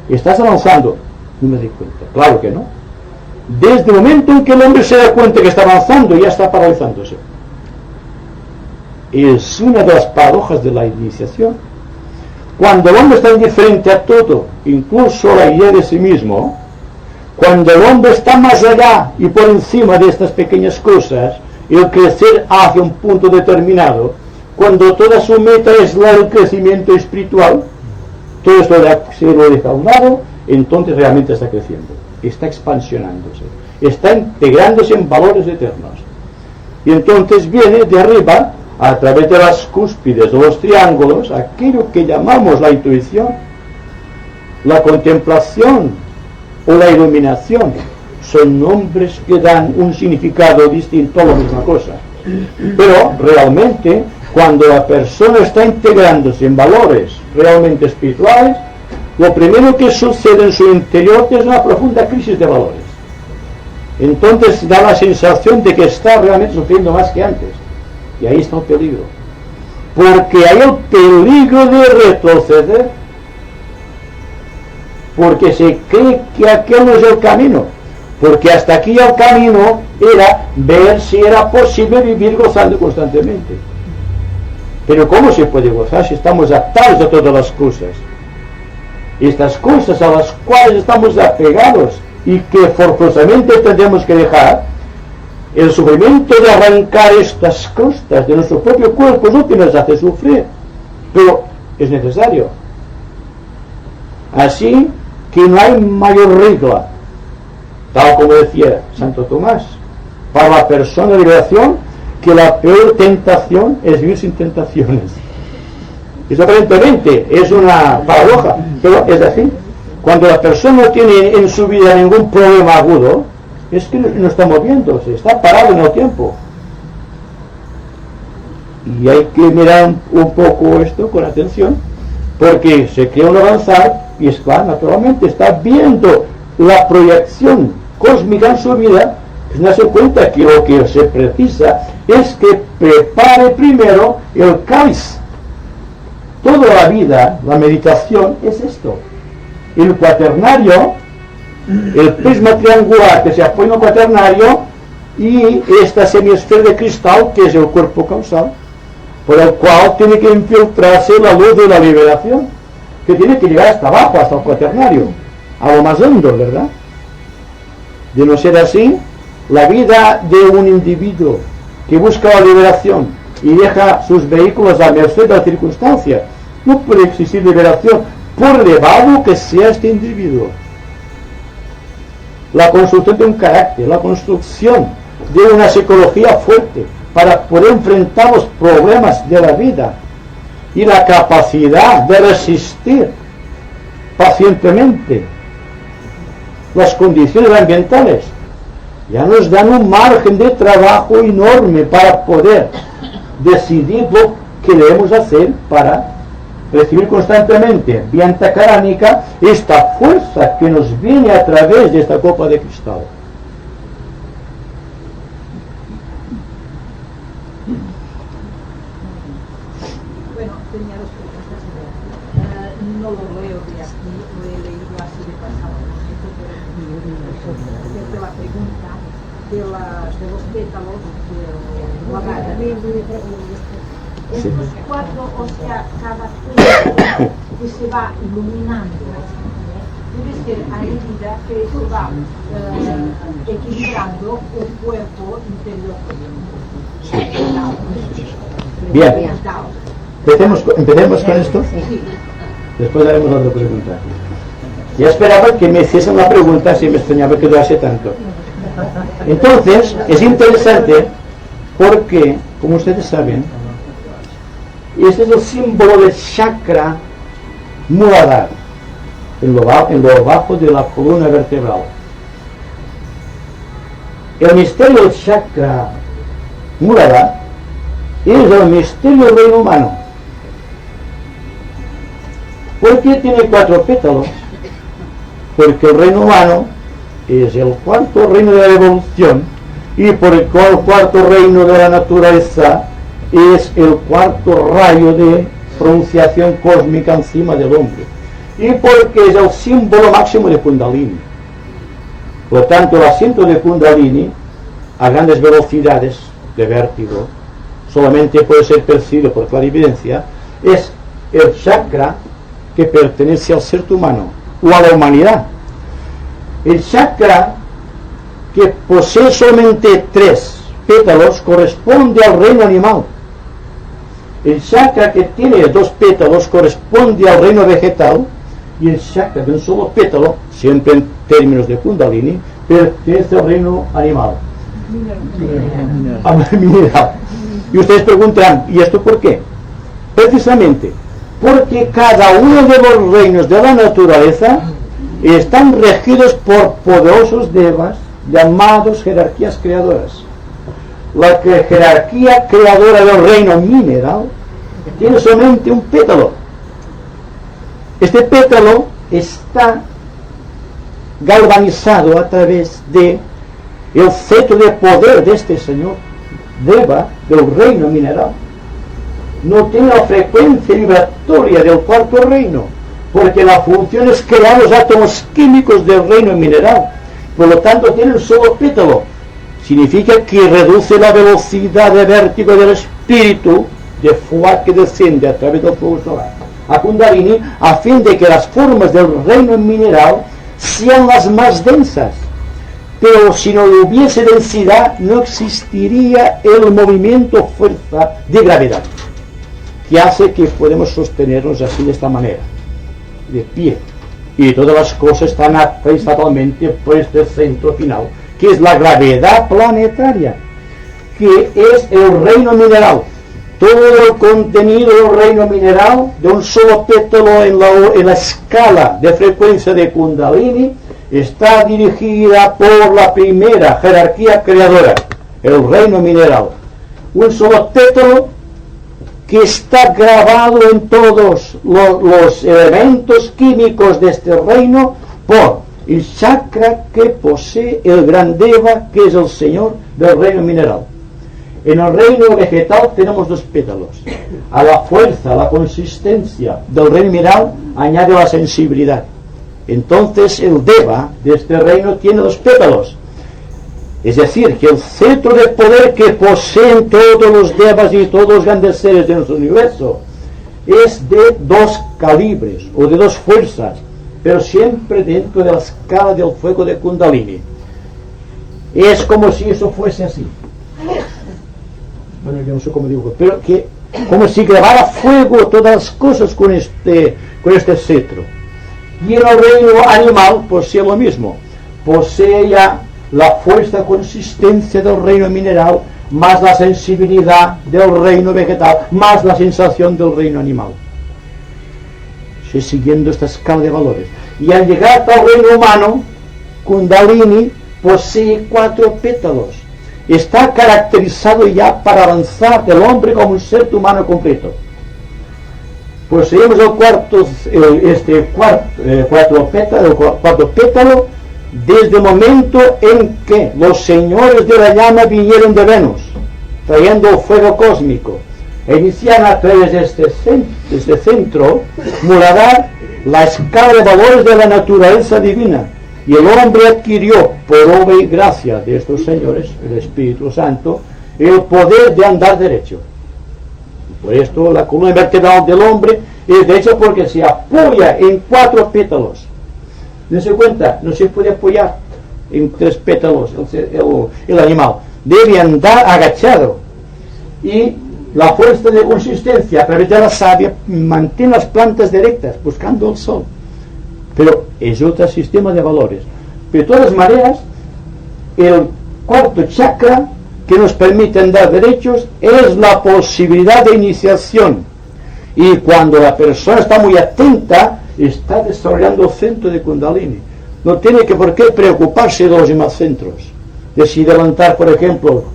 ¿estás avanzando? No me doy cuenta. Claro que no. Desde el momento en que el hombre se da cuenta que está avanzando, ya está paralizándose. Es una de las paradojas de la iniciación. Cuando el hombre está indiferente a todo, incluso a la idea de sí mismo, cuando el hombre está más allá y por encima de estas pequeñas cosas, el crecer hacia un punto determinado, cuando toda su meta es el crecimiento espiritual, todo esto se lo deja a un lado, entonces realmente está creciendo, está expansionándose, está integrándose en valores eternos. Y entonces viene de arriba, a través de las cúspides o los triángulos, aquello que llamamos la intuición, la contemplación o la iluminación. Son nombres que dan un significado distinto a la misma cosa. Pero realmente, cuando la persona está integrándose en valores realmente espirituales, lo primero que sucede en su interior es una profunda crisis de valores. Entonces da la sensación de que está realmente sufriendo más que antes. Y ahí está el peligro. Porque hay el peligro de retroceder. Porque se cree que aquel no es el camino. Porque hasta aquí el camino era ver si era posible vivir gozando constantemente. Pero ¿cómo se puede gozar si estamos atados a todas las cosas? Estas cosas a las cuales estamos apegados y que forzosamente tendremos que dejar, el sufrimiento de arrancar estas costas de nuestro propio cuerpo es lo que nos hace sufrir, pero es necesario. Así que no hay mayor regla, tal como decía Santo Tomás, para la persona de liberación, que la peor tentación es vivir sin tentaciones. Eso aparentemente es una paradoja, pero es así. Cuando la persona no tiene en su vida ningún problema agudo, es que no está moviéndose, está parado en el tiempo. Y hay que mirar un poco esto con atención, porque se quiere uno avanzar y está, naturalmente, está viendo la proyección cósmica en su vida, pues no se da cuenta que lo que se precisa es que prepare primero el cáliz. Toda la vida, la meditación es esto. El cuaternario, el prisma triangular que se apoya en el cuaternario y esta semiesfera de cristal que es el cuerpo causal, por el cual tiene que infiltrarse la luz de la liberación, que tiene que llegar hasta abajo, hasta el cuaternario, a lo más hondo, ¿verdad? De no ser así, la vida de un individuo que busca la liberación y deja sus vehículos a merced de la circunstancia, no puede existir liberación, por elevado que sea este individuo. La construcción de un carácter, la construcción de una psicología fuerte para poder enfrentar los problemas de la vida y la capacidad de resistir pacientemente las condiciones ambientales ya nos dan un margen de trabajo enorme para poder decidir lo que debemos hacer para recibir constantemente, vía caránica, esta fuerza que nos viene a través de esta copa de cristal. Bueno, tenía dos preguntas. No lo leo de aquí, lo he leído así de pasado, pero la pregunta de los pétalos de la gata. Estos cuatro, o sea, cada pétalo que se va iluminando, debe ser a medida que se va equilibrando el cuerpo interior. Bien, empecemos con esto. Después haremos otra pregunta. Ya esperaba que me hiciesen la pregunta, si me extrañaba que durase tanto. Entonces, es interesante porque, como ustedes saben, este es el símbolo del chakra Muladhara, en lo bajo de la columna vertebral. El misterio del chakra Muladhara es el misterio del reino humano. ¿Por qué tiene 4 pétalos? Porque el reino humano es el cuarto reino de la evolución y por el cuarto reino de la naturaleza es el cuarto rayo de pronunciación cósmica encima del hombre y porque es el símbolo máximo de Kundalini. Por lo tanto, el asiento de Kundalini a grandes velocidades de vértigo solamente puede ser percibido por clarividencia. Es el chakra que pertenece al ser humano o a la humanidad. El chakra que posee solamente 3 pétalos corresponde al reino animal. El chakra que tiene 2 pétalos corresponde al reino vegetal, y el chakra de un solo pétalo, siempre en términos de Kundalini, pertenece al reino animal. Mineral. Y ustedes preguntarán, ¿y esto por qué? Precisamente porque cada uno de los reinos de la naturaleza están regidos por poderosos devas llamados jerarquías creadoras. La jerarquía creadora del reino mineral tiene solamente un pétalo. Este pétalo está galvanizado a través de el cetro de poder de este señor Deva del reino mineral. No tiene la frecuencia vibratoria del 4º reino, porque la función es crear los átomos químicos del reino mineral. Por lo tanto, tiene un solo pétalo. Significa que reduce la velocidad de vértigo del espíritu de fuego que desciende a través del fuego solar a Kundalini, a fin de que las formas del reino mineral sean las más densas. Pero si no hubiese densidad, no existiría el movimiento fuerza de gravedad, que hace que podemos sostenernos así de esta manera, de pie. Y todas las cosas están atraídas totalmente por este centro final, que es la gravedad planetaria, que es el reino mineral. Todo el contenido del reino mineral, de un solo pétalo en la escala de frecuencia de Kundalini, está dirigida por la primera jerarquía creadora, el reino mineral. Un solo pétalo que está grabado en todos los elementos químicos de este reino por el chakra que posee el gran Deva, que es el señor del reino mineral. En el reino vegetal tenemos 2 pétalos. A la fuerza, a la consistencia del reino mineral añade la sensibilidad. Entonces el Deva de este reino tiene 2 pétalos. Es decir, que el centro de poder que poseen todos los Devas y todos los grandes seres de nuestro universo es de 2 calibres o de 2 fuerzas, pero siempre dentro de la escala del fuego de Kundalini. Es como si eso fuese así. Bueno, yo no sé cómo digo, pero que como si grabara fuego todas las cosas con este cetro. Y en el reino animal posee lo mismo, posee ya la fuerza, consistencia del reino mineral, más la sensibilidad del reino vegetal, más la sensación del reino animal. Estoy siguiendo esta escala de valores. Y al llegar al reino humano, Kundalini posee 4 pétalos. Está caracterizado ya para avanzar del hombre como un ser humano completo. Poseemos el cuarto pétalo desde el momento en que los señores de la llama vinieron de Venus, trayendo el fuego cósmico, e iniciaron a través de este centro Muladhara la escala de valores de la naturaleza divina, y el hombre adquirió, por obra y gracia de estos señores, el Espíritu Santo, el poder de andar derecho. Por esto la columna vertebral del hombre es derecha, porque se apoya en 4 pétalos. Dense cuenta, no se puede apoyar en 3 pétalos el animal. Debe andar agachado. Y la fuerza de consistencia a través de la savia mantiene las plantas directas, buscando el sol. Pero es otro sistema de valores. De todas maneras, el 4º chakra que nos permite andar derechos es la posibilidad de iniciación. Y cuando la persona está muy atenta, está desarrollando el centro de Kundalini. No tiene por qué preocuparse de los demás centros. De si levantar, por ejemplo,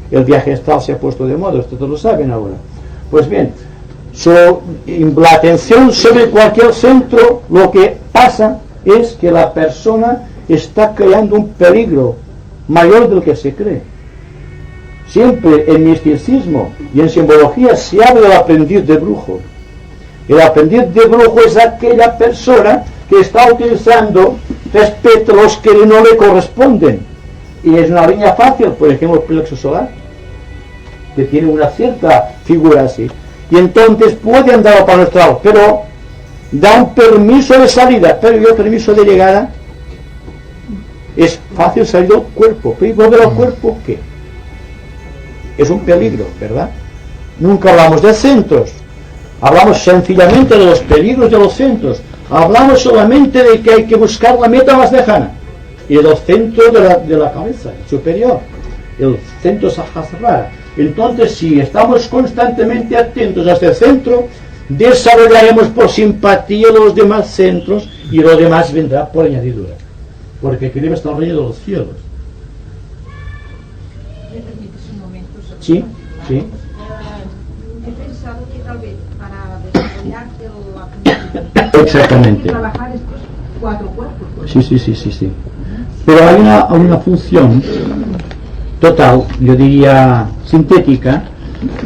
el viaje astral se ha puesto de moda, ustedes lo saben ahora. Pues bien, la atención sobre cualquier centro, lo que pasa es que la persona está creando un peligro mayor del que se cree. Siempre en misticismo y en simbología se habla del aprendiz de brujo. El aprendiz de brujo es aquella persona que está utilizando 3 pétalos que no le corresponden. Y es una línea fácil, por ejemplo, el plexo solar, que tiene una cierta figura así. Y entonces puede andar al plano astral, pero da un permiso de salida, pero el permiso de llegada es fácil salir del cuerpo. Pero volver al cuerpo, ¿qué? Es un peligro, ¿verdad? nunca hablamos de centros, hablamos sencillamente de los peligros de los centros, hablamos solamente de que hay que buscar la meta más lejana, y el centro de la cabeza, el superior, el centro Sahasrara. Entonces, si estamos constantemente atentos a este centro, desarrollaremos por simpatía los demás centros, y lo demás vendrá por añadidura, porque queremos estar en el reino de los cielos. ¿Me permites un momento? Sí, sí. He pensado que tal vez para desarrollar la función Exactamente. hay que trabajar estos 4 cuerpos. Sí. Pero hay una función total, yo diría sintética,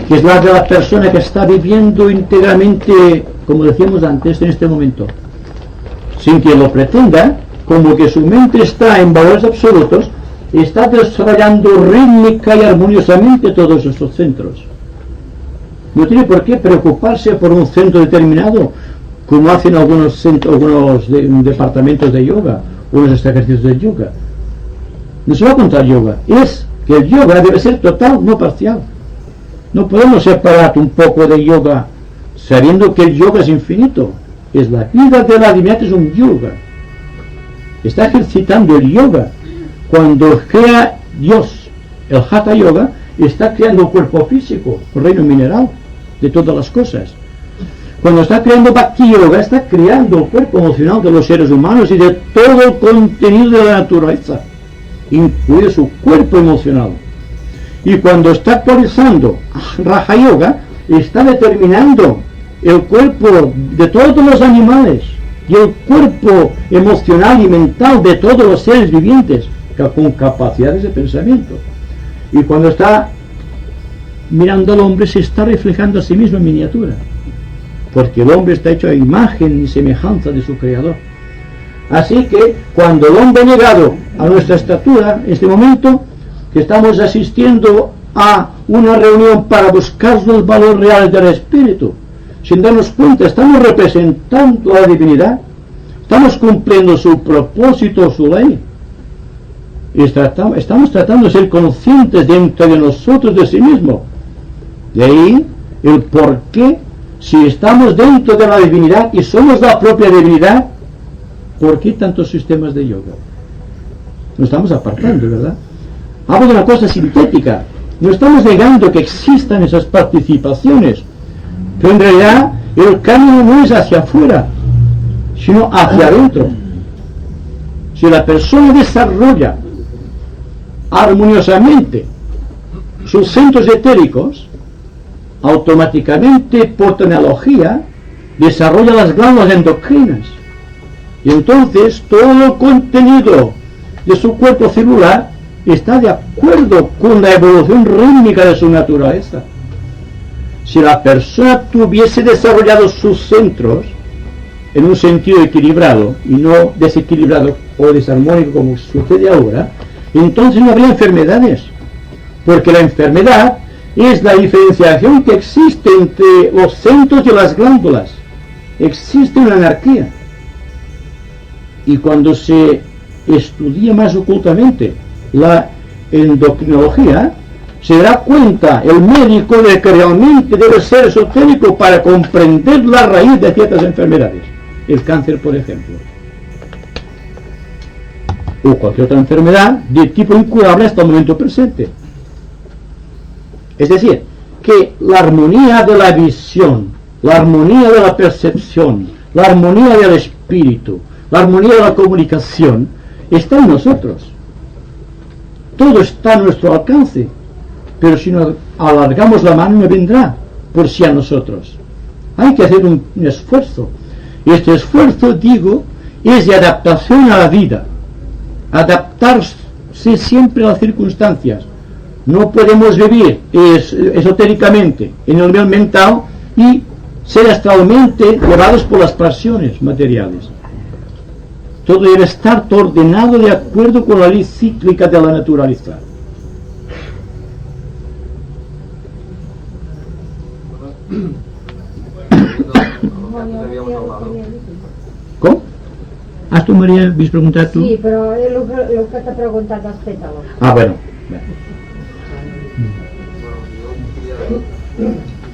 que es la de la persona que está viviendo íntegramente, como decíamos antes, en este momento, sin que lo pretenda, como que su mente está en valores absolutos, está desarrollando rítmica y armoniosamente todos estos centros. No tiene por qué preocuparse por un centro determinado, como hacen algunos departamentos de yoga, unos ejercicios de yoga. No se va a contar yoga, es que el yoga debe ser total, no parcial. No podemos separar un poco de yoga sabiendo que el yoga es infinito. Es la vida de la divinidad, es un yoga. Está ejercitando el yoga. Cuando crea Dios el Hatha Yoga, está creando el cuerpo físico, el reino mineral de todas las cosas. Cuando está creando Bhakti Yoga, está creando el cuerpo emocional de los seres humanos y de todo el contenido de la naturaleza, incluye su cuerpo emocional. Y cuando está actualizando Raja Yoga, está determinando el cuerpo de todos los animales y el cuerpo emocional y mental de todos los seres vivientes con capacidades de pensamiento. Y cuando está mirando al hombre, se está reflejando a sí mismo en miniatura, porque el hombre está hecho a imagen y semejanza de su creador. Así que cuando el hombre ha llegado a nuestra estatura, en este momento que estamos asistiendo a una reunión para buscar los valores reales del espíritu, sin darnos cuenta, estamos representando a la divinidad, estamos cumpliendo su propósito, su ley, y estamos tratando de ser conscientes dentro de nosotros de sí mismo. De ahí el por qué, si estamos dentro de la divinidad y somos la propia divinidad, ¿por qué tantos sistemas de yoga? Nos estamos apartando, ¿verdad? Hablo de una cosa sintética. No estamos negando que existan esas participaciones, pero en realidad el camino no es hacia afuera, sino hacia adentro. Si la persona desarrolla armoniosamente sus centros etéricos, automáticamente, por analogía, desarrolla las glándulas endocrinas. Y entonces todo el contenido de su cuerpo celular está de acuerdo con la evolución rítmica de su naturaleza. Si la persona tuviese desarrollado sus centros en un sentido equilibrado y no desequilibrado o desarmónico como sucede ahora, entonces no habría enfermedades, porque la enfermedad es la diferenciación que existe entre los centros y las glándulas. Existe una anarquía. Y cuando se estudia más ocultamente la endocrinología, se da cuenta el médico de que realmente debe ser esotérico para comprender la raíz de ciertas enfermedades. El cáncer, por ejemplo, o cualquier otra enfermedad de tipo incurable hasta el momento presente. Es decir, que la armonía de la visión, la armonía de la percepción, la armonía del espíritu, la armonía de la comunicación está en nosotros. Todo está a nuestro alcance, pero si nos alargamos la mano no vendrá por sí a nosotros. Hay que hacer un esfuerzo. Y este esfuerzo, digo, es de adaptación a la vida. Adaptarse siempre a las circunstancias. No podemos vivir esotéricamente en el nivel mental y ser astralmente llevados por las pasiones materiales. Todo debe estar ordenado de acuerdo con la ley cíclica de la naturaleza. ¿Cómo? ¿Has tú, María, habéis preguntado tú? Sí, pero es lo que te preguntas los pétalos. Ah, bueno.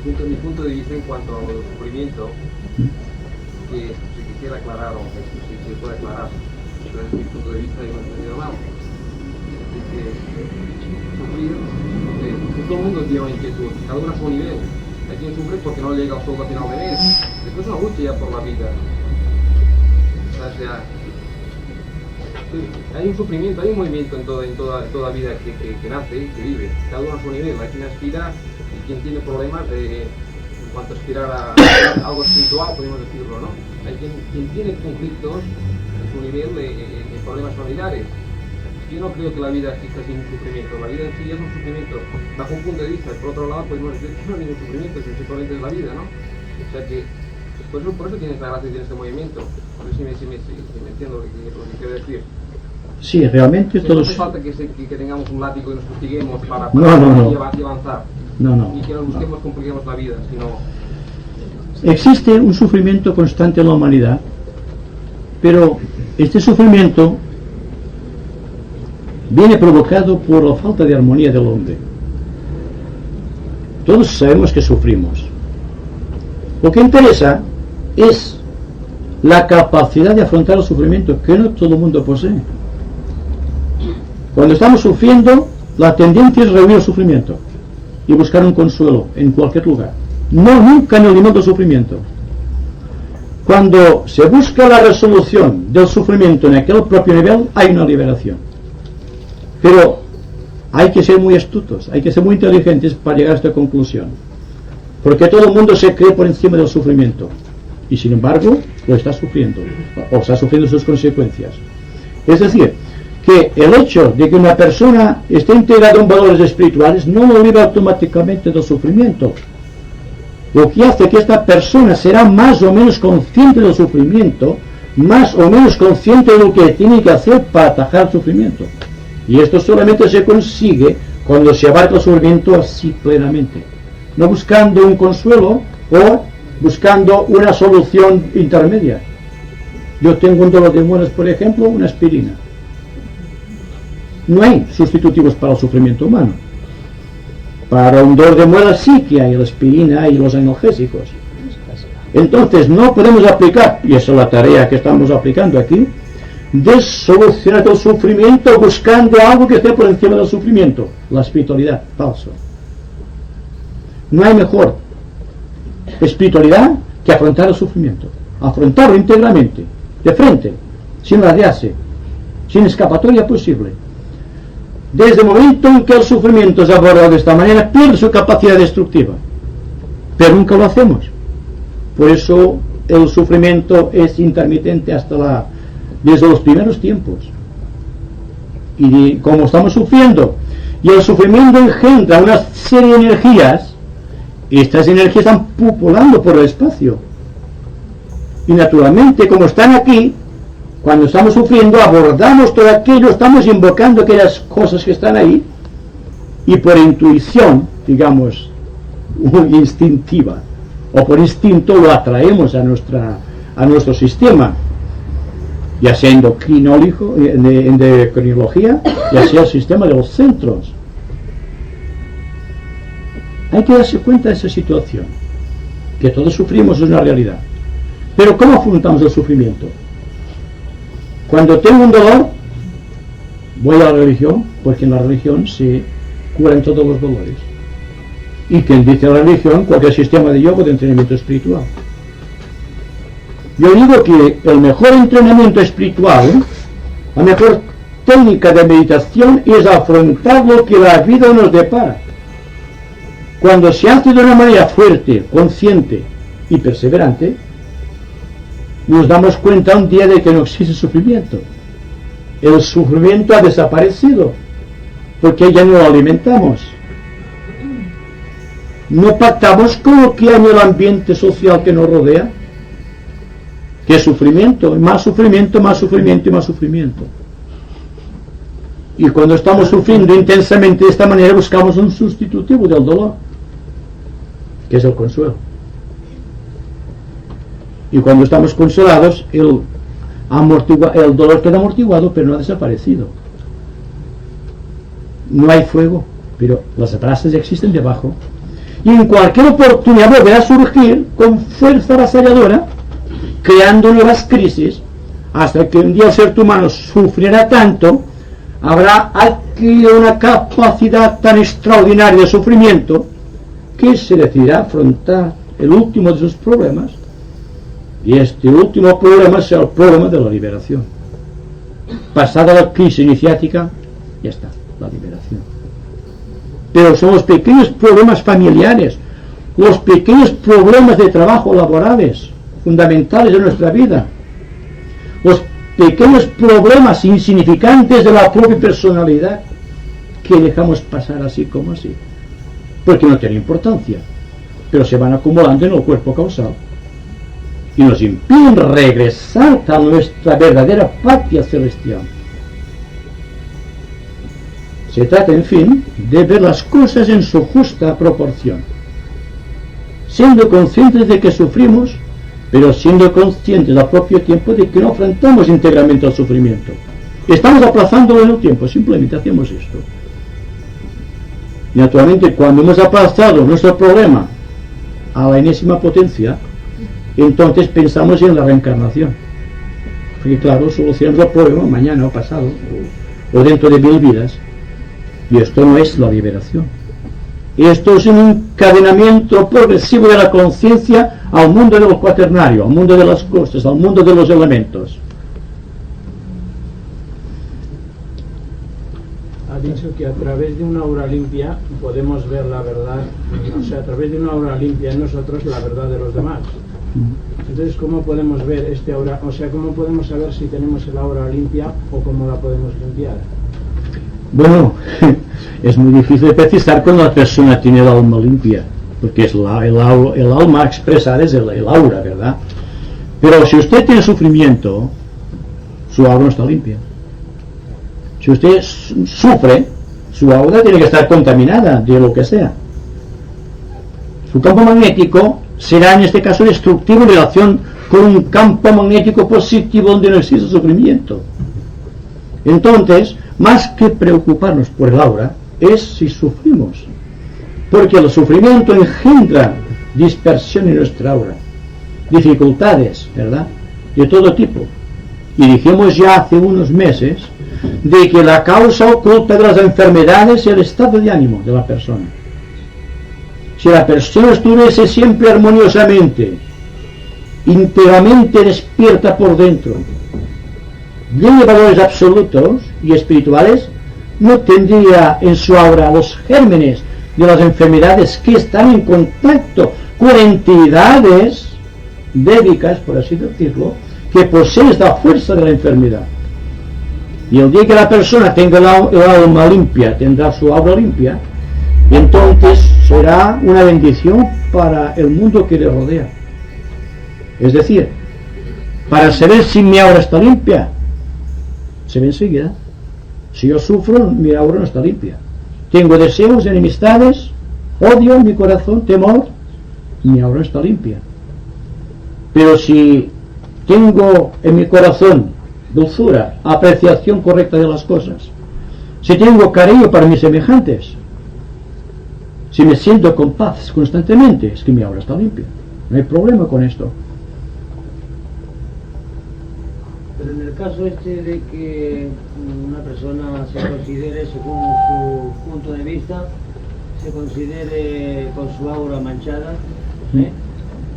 mi punto de vista en cuanto al sufrimiento, que se quisiera aclarar, o que se puede aclarar, entonces mi punto de vista, yo no he entendido mal. Es que sufrir, porque todo el mundo tiene una inquietud, cada uno a su nivel. Hay quien sufre porque no llega al sueldo a final de mes. Esto es una lucha ya por la vida. O sea, hay un sufrimiento, hay un movimiento en toda vida que nace, que vive, cada uno a su nivel. Hay quien aspira y quien tiene problemas en cuanto a aspirar a algo espiritual, podemos decirlo, ¿no? Hay quien tiene conflictos en su nivel en problemas familiares. Yo no creo que la vida exista sin sufrimiento. La vida en sí es un sufrimiento bajo un punto de vista. Por otro lado, pues no es ningún sufrimiento, simplemente es la vida, ¿no? O sea que por eso tienes la gracia de este movimiento. A ver si me entiendo lo que quiero decir. Sí, realmente No todos... hace falta que tengamos un látigo y nos fustiguemos para No. avanzar. No. Y que nos busquemos, compliquemos la vida, sino... Existe un sufrimiento constante en la humanidad, pero este sufrimiento viene provocado por la falta de armonía del hombre. Todos sabemos que sufrimos. Lo que interesa es la capacidad de afrontar el sufrimiento, que no todo el mundo posee. Cuando estamos sufriendo, la tendencia es rehuir el sufrimiento y buscar un consuelo en cualquier lugar. No, nunca en el limón del sufrimiento. Cuando se busca la resolución del sufrimiento en aquel propio nivel, hay una liberación. Pero hay que ser muy astutos, hay que ser muy inteligentes para llegar a esta conclusión. Porque todo el mundo se cree por encima del sufrimiento. Y sin embargo, lo está sufriendo. O está sufriendo sus consecuencias. Es decir, que el hecho de que una persona esté integrada en valores espirituales no lo libra automáticamente del sufrimiento. Lo que hace que esta persona será más o menos consciente del sufrimiento, más o menos consciente de lo que tiene que hacer para atajar el sufrimiento. Y esto solamente se consigue cuando se abarca el sufrimiento así plenamente, no buscando un consuelo o buscando una solución intermedia. Yo tengo un dolor de muelas, por ejemplo, una aspirina. No hay sustitutivos para el sufrimiento humano. Para un dolor de muelas sí que hay la aspirina y los analgésicos. Entonces no podemos aplicar, y esa es la tarea que estamos aplicando aquí, de solucionar el sufrimiento buscando algo que esté por encima del sufrimiento, la espiritualidad, falso. No hay mejor espiritualidad que afrontar el sufrimiento, afrontarlo íntegramente, de frente, sin radiarse, sin escapatoria posible. Desde el momento en que el sufrimiento es abordado de esta manera, pierde su capacidad destructiva, pero nunca lo hacemos. Por eso el sufrimiento es intermitente desde los primeros tiempos. Y como estamos sufriendo, y el sufrimiento engendra una serie de energías, estas energías están populando por el espacio. Y naturalmente, como están aquí, cuando estamos sufriendo, abordamos todo aquello, estamos invocando aquellas cosas que están ahí, y por intuición, digamos, instintiva, o por instinto lo atraemos a nuestro sistema, ya sea endocrinología, ya sea el sistema de los centros. Hay que darse cuenta de esa situación, que todos sufrimos, es una realidad. Pero ¿cómo afrontamos el sufrimiento? Cuando tengo un dolor, voy a la religión, porque en la religión se curan todos los dolores. Y quien dice la religión, cualquier sistema de yoga, de entrenamiento espiritual. Yo digo que el mejor entrenamiento espiritual, la mejor técnica de meditación es afrontar lo que la vida nos depara. Cuando se hace de una manera fuerte, consciente y perseverante, nos damos cuenta un día de que no existe sufrimiento. El sufrimiento ha desaparecido, porque ya no lo alimentamos. No pactamos con lo que hay en el ambiente social que nos rodea, que es sufrimiento, más sufrimiento, más sufrimiento y más sufrimiento. Y cuando estamos sufriendo intensamente de esta manera, buscamos un sustitutivo del dolor, que es el consuelo. Y cuando estamos consolados, el dolor queda amortiguado, pero no ha desaparecido. No hay fuego, pero las brasas existen debajo. y en cualquier oportunidad volverá a surgir con fuerza avasalladora, creando nuevas crisis, hasta que un día el ser humano sufrirá tanto, habrá adquirido una capacidad tan extraordinaria de sufrimiento, que se decidirá a afrontar el último de sus problemas, y este último problema será el problema de la liberación. Pasada la crisis iniciática, ya está, la liberación. Pero son los pequeños problemas familiares, los pequeños problemas de trabajo laborales, fundamentales de nuestra vida, los pequeños problemas insignificantes de la propia personalidad, que dejamos pasar así como así, porque no tienen importancia, pero se van acumulando en el cuerpo causal y nos impiden regresar a nuestra verdadera patria celestial. Se trata, en fin, de ver las cosas en su justa proporción, siendo conscientes de que sufrimos, pero siendo conscientes al propio tiempo de que no afrontamos íntegramente el sufrimiento. Estamos aplazándolo en el tiempo, simplemente hacemos esto. Y naturalmente, cuando hemos aplazado nuestro problema a la enésima potencia, entonces pensamos en la reencarnación. Porque claro, solucionamos el problema mañana o pasado, o dentro de 1000 vidas. Y esto no es la liberación. Esto es un encadenamiento progresivo de la conciencia al mundo de lo cuaternario, al mundo de las cosas, al mundo de los elementos. Ha dicho que a través de una aura limpia podemos ver la verdad, o sea, a través de una aura limpia en nosotros la verdad de los demás. Entonces, ¿cómo podemos ver este aura? O sea, ¿cómo podemos saber si tenemos el aura limpia o cómo la podemos limpiar? Bueno, es muy difícil de precisar cuando la persona tiene el alma limpia, porque es el alma a expresar es el aura, ¿verdad? Pero si usted tiene sufrimiento, su aura no está limpia. Si usted sufre, su aura tiene que estar contaminada de lo que sea. Su campo magnético será en este caso destructivo en relación con un campo magnético positivo donde no existe sufrimiento. Entonces, más que preocuparnos por el aura, es si sufrimos, porque el sufrimiento engendra dispersión en nuestra aura, dificultades, ¿verdad?, de todo tipo. Y dijimos ya hace unos meses de que la causa oculta de las enfermedades es el estado de ánimo de la persona. Si la persona estuviese siempre armoniosamente, íntegramente despierta por dentro, llena de valores absolutos y espirituales, no tendría en su aura los gérmenes de las enfermedades que están en contacto con entidades bébicas, por así decirlo, que poseen esta fuerza de la enfermedad. Y el día que la persona tenga el alma limpia, tendrá su aura limpia, y entonces será una bendición para el mundo que le rodea. Es decir, para saber si mi aura está limpia, se ve enseguida. Si yo sufro, mi aura no está limpia. Tengo deseos, enemistades, odio en mi corazón, temor, mi aura no está limpia. Pero si tengo en mi corazón dulzura, apreciación correcta de las cosas, si tengo cariño para mis semejantes, si me siento con paz constantemente, es que mi aura está limpia. No hay problema con esto. Pero en el caso este de que una persona se considere, según su punto de vista, se considere con su aura manchada,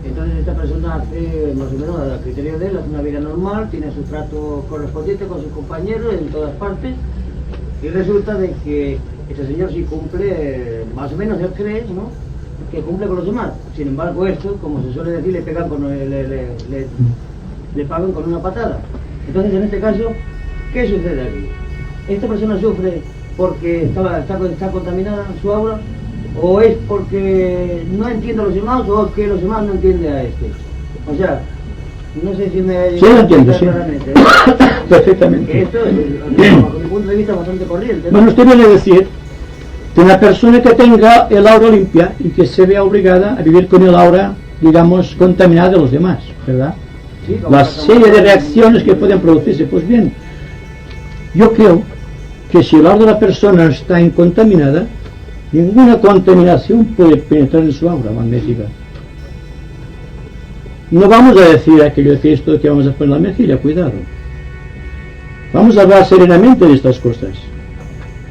entonces esta persona hace más o menos a criterio de él, hace una vida normal, tiene su trato correspondiente con sus compañeros en todas partes, y resulta de que este señor sí cumple, más o menos él cree, ¿no?, que cumple con los demás. Sin embargo, esto, como se suele decir, le pegan con le pagan con una patada. Entonces, en este caso, ¿qué sucede aquí? ¿Esta persona sufre porque está contaminada su aura? ¿O es porque no entiende a los demás o es que los demás no entienden a este? O sea, no sé si me... Sí, lo entiendo, sí. Perfectamente. Esto es, bajo mi punto de vista, bastante corriente, ¿no? Bueno, usted viene a decir que una persona que tenga el aura limpia y que se vea obligada a vivir con el aura, digamos, contaminada de los demás, ¿verdad? Sí, La serie de reacciones que pueden producirse. Pues bien, yo creo que si el aura de la persona está incontaminada, Ninguna contaminación puede penetrar en su aura magnética. No vamos a decir aquello de esto que vamos a poner en la mejilla, cuidado. Vamos a hablar serenamente de estas cosas.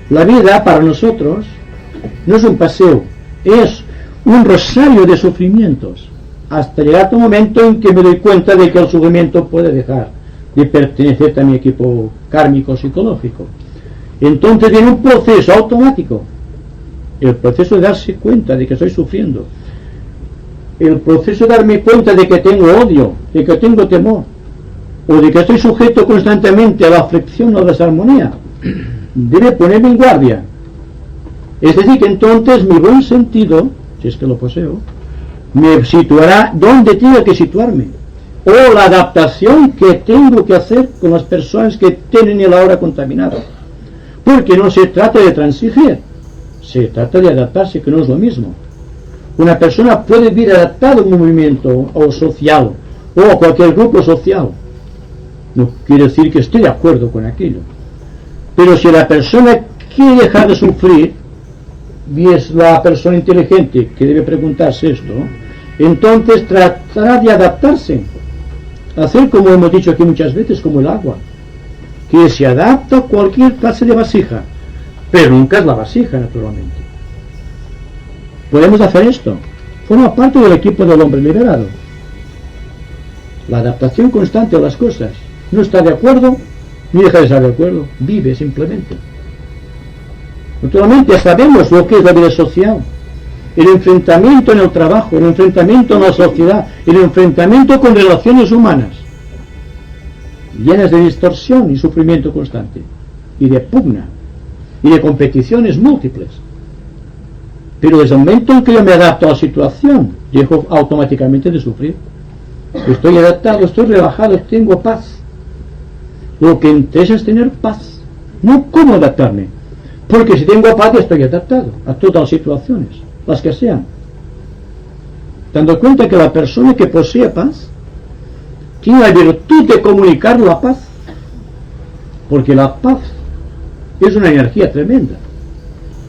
La vida para nosotros no es un paseo, es un rosario de sufrimientos, hasta llegar a un momento en que me doy cuenta de que el sufrimiento puede dejar de pertenecer a mi equipo kármico psicológico. Entonces viene un proceso automático, el proceso de darse cuenta de que estoy sufriendo, el proceso de darme cuenta de que tengo odio, de que tengo temor, o de que estoy sujeto constantemente a la aflicción o desarmonía, debe ponerme en guardia. Es decir, que entonces mi buen sentido, si es que lo poseo, me situará donde tengo que situarme, o la adaptación que tengo que hacer con las personas que tienen el aura contaminado. Porque no se trata de transigir, se trata de adaptarse, que no es lo mismo. Una persona puede vivir adaptado a un movimiento o social, o a cualquier grupo social. No quiere decir que esté de acuerdo con aquello. Pero si la persona quiere dejar de sufrir, y es la persona inteligente que debe preguntarse esto, entonces tratará de adaptarse, hacer como hemos dicho aquí muchas veces, como el agua, que se adapta a cualquier clase de vasija, pero nunca es la vasija, naturalmente. Podemos hacer esto, forma parte del equipo del hombre liberado. La adaptación constante a las cosas. No está de acuerdo, ni deja de estar de acuerdo, vive simplemente. Naturalmente sabemos lo que es la vida social, el enfrentamiento en el trabajo, el enfrentamiento en la sociedad, el enfrentamiento con relaciones humanas, llenas de distorsión y sufrimiento constante, y de pugna, y de competiciones múltiples. Pero desde el momento en que yo me adapto a la situación, dejo automáticamente de sufrir. Estoy adaptado, estoy relajado, tengo paz. Lo que interesa es tener paz, no cómo adaptarme. Porque si tengo paz estoy adaptado a todas las situaciones, las que sean. Dando cuenta que la persona que posee paz tiene la virtud de comunicar la paz. Porque la paz es una energía tremenda,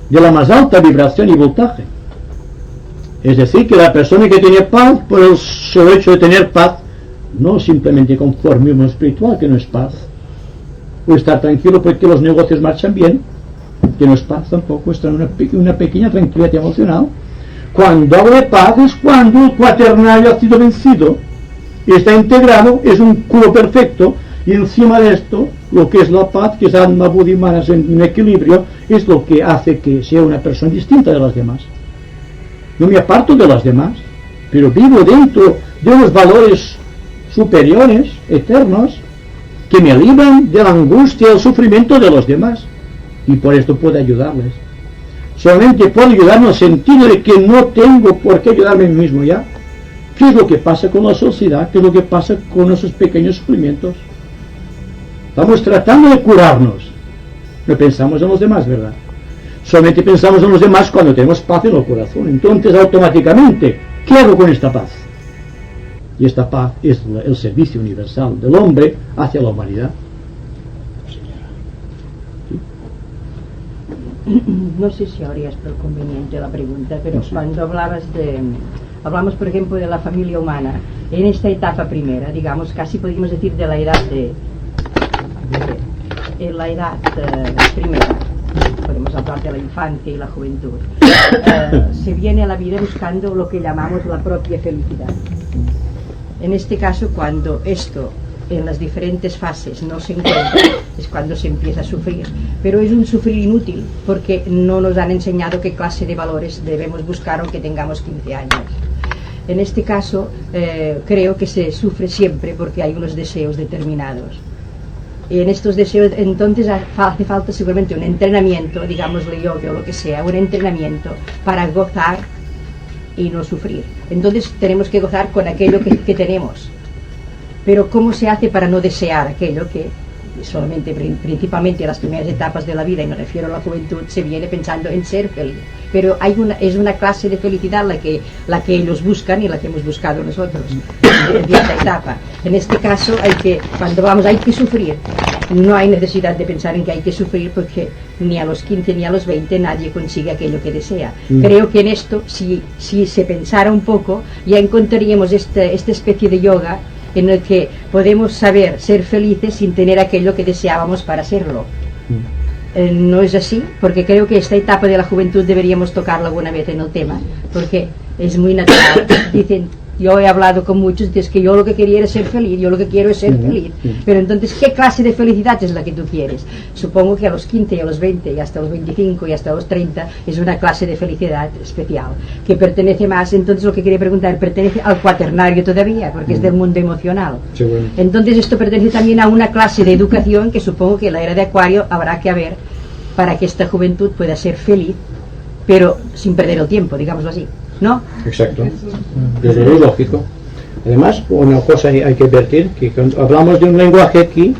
de la más alta vibración y voltaje. Es decir, que la persona que tiene paz, por el solo hecho de tener paz, no simplemente conformismo espiritual, que no es paz, o estar tranquilo porque los negocios marchan bien, que no es paz tampoco, está en una pequeña tranquilidad emocional. Cuando hablo de paz es cuando el cuaternario ha sido vencido, está integrado, es un cubo perfecto, y encima de esto, lo que es la paz, que es alma, buddha y manas en equilibrio, es lo que hace que sea una persona distinta de las demás. No me aparto de las demás, pero vivo dentro de unos valores superiores, eternos, que me libran de la angustia y el sufrimiento de los demás, y por esto puedo ayudarles. Solamente puedo ayudarme en el sentido de que no tengo por qué ayudarme a mí mismo ya. ¿Qué es lo que pasa con la sociedad? ¿Qué es lo que pasa con esos pequeños sufrimientos? Estamos tratando de curarnos. No pensamos en los demás, ¿verdad? Solamente pensamos en los demás cuando tenemos paz en el corazón. Entonces, automáticamente, ¿qué hago con esta paz? Y esta paz es el servicio universal del hombre hacia la humanidad. No sé si habrías por conveniente la pregunta, pero sí. Cuando hablamos por ejemplo de la familia humana, en esta etapa primera, digamos, casi podríamos decir de la edad primera, podemos hablar de la infancia y la juventud, se viene a la vida buscando lo que llamamos la propia felicidad. En este caso, cuando esto en las diferentes fases no se encuentra, es cuando se empieza a sufrir, pero es un sufrir inútil porque no nos han enseñado qué clase de valores debemos buscar aunque tengamos 15 años. En este caso creo que se sufre siempre porque hay unos deseos determinados, y en estos deseos entonces hace falta seguramente un entrenamiento, digámosle yoga o lo que sea, un entrenamiento para gozar y no sufrir. Entonces tenemos que gozar con aquello que tenemos. Pero ¿cómo se hace para no desear aquello que solamente, principalmente en las primeras etapas de la vida, y me refiero a la juventud, se viene pensando en ser feliz? Pero es una clase de felicidad la que ellos buscan y la que hemos buscado nosotros en esta etapa. En este caso hay que sufrir, no hay necesidad de pensar en que hay que sufrir, porque ni a los 15 ni a los 20 nadie consigue aquello que desea. Creo que en esto, si se pensara un poco, ya encontraríamos esta especie de yoga en el que podemos saber ser felices sin tener aquello que deseábamos para serlo. No es así, porque creo que esta etapa de la juventud deberíamos tocarla alguna vez en el tema, porque es muy natural. Dicen, yo he hablado con muchos, es que yo lo que quería era ser feliz, yo lo que quiero es ser feliz. Pero entonces, ¿qué clase de felicidad es la que tú quieres? Supongo que a los 15 y a los 20 y hasta los 25 y hasta los 30 es una clase de felicidad especial, que pertenece más, entonces lo que quería preguntar, pertenece al cuaternario todavía, porque es del mundo emocional. Sí, bueno. Entonces esto pertenece también a una clase de educación que supongo que en la era de Acuario habrá que haber para que esta juventud pueda ser feliz, pero sin perder el tiempo, digámoslo así, ¿no? Exacto, desde luego lógico. Además, una cosa hay que advertir, que cuando hablamos de un lenguaje aquí,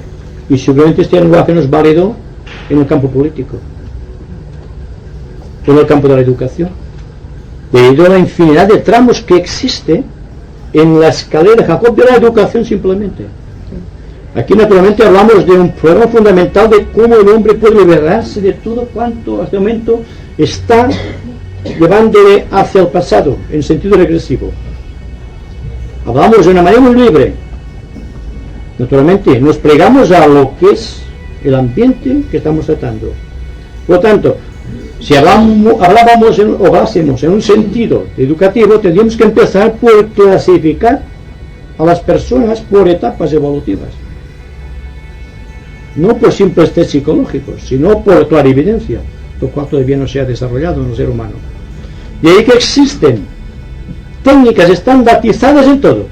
y seguramente este lenguaje no es válido en el campo político, en el campo de la educación, debido a la infinidad de tramos que existe en la escalera Jacob de la educación simplemente. Aquí naturalmente hablamos de un problema fundamental de cómo el hombre puede liberarse de todo cuanto hasta el momento está llevándole hacia el pasado en sentido regresivo. Hablamos de una manera muy libre. Naturalmente nos plegamos a lo que es el ambiente que estamos tratando. Por lo tanto, si hablásemos en un sentido educativo, tendríamos que empezar por clasificar a las personas por etapas evolutivas, no por simples test psicológicos, sino por clarividencia, lo cual todavía no se ha desarrollado en el ser humano. Y ahí que existen técnicas estandarizadas en todo,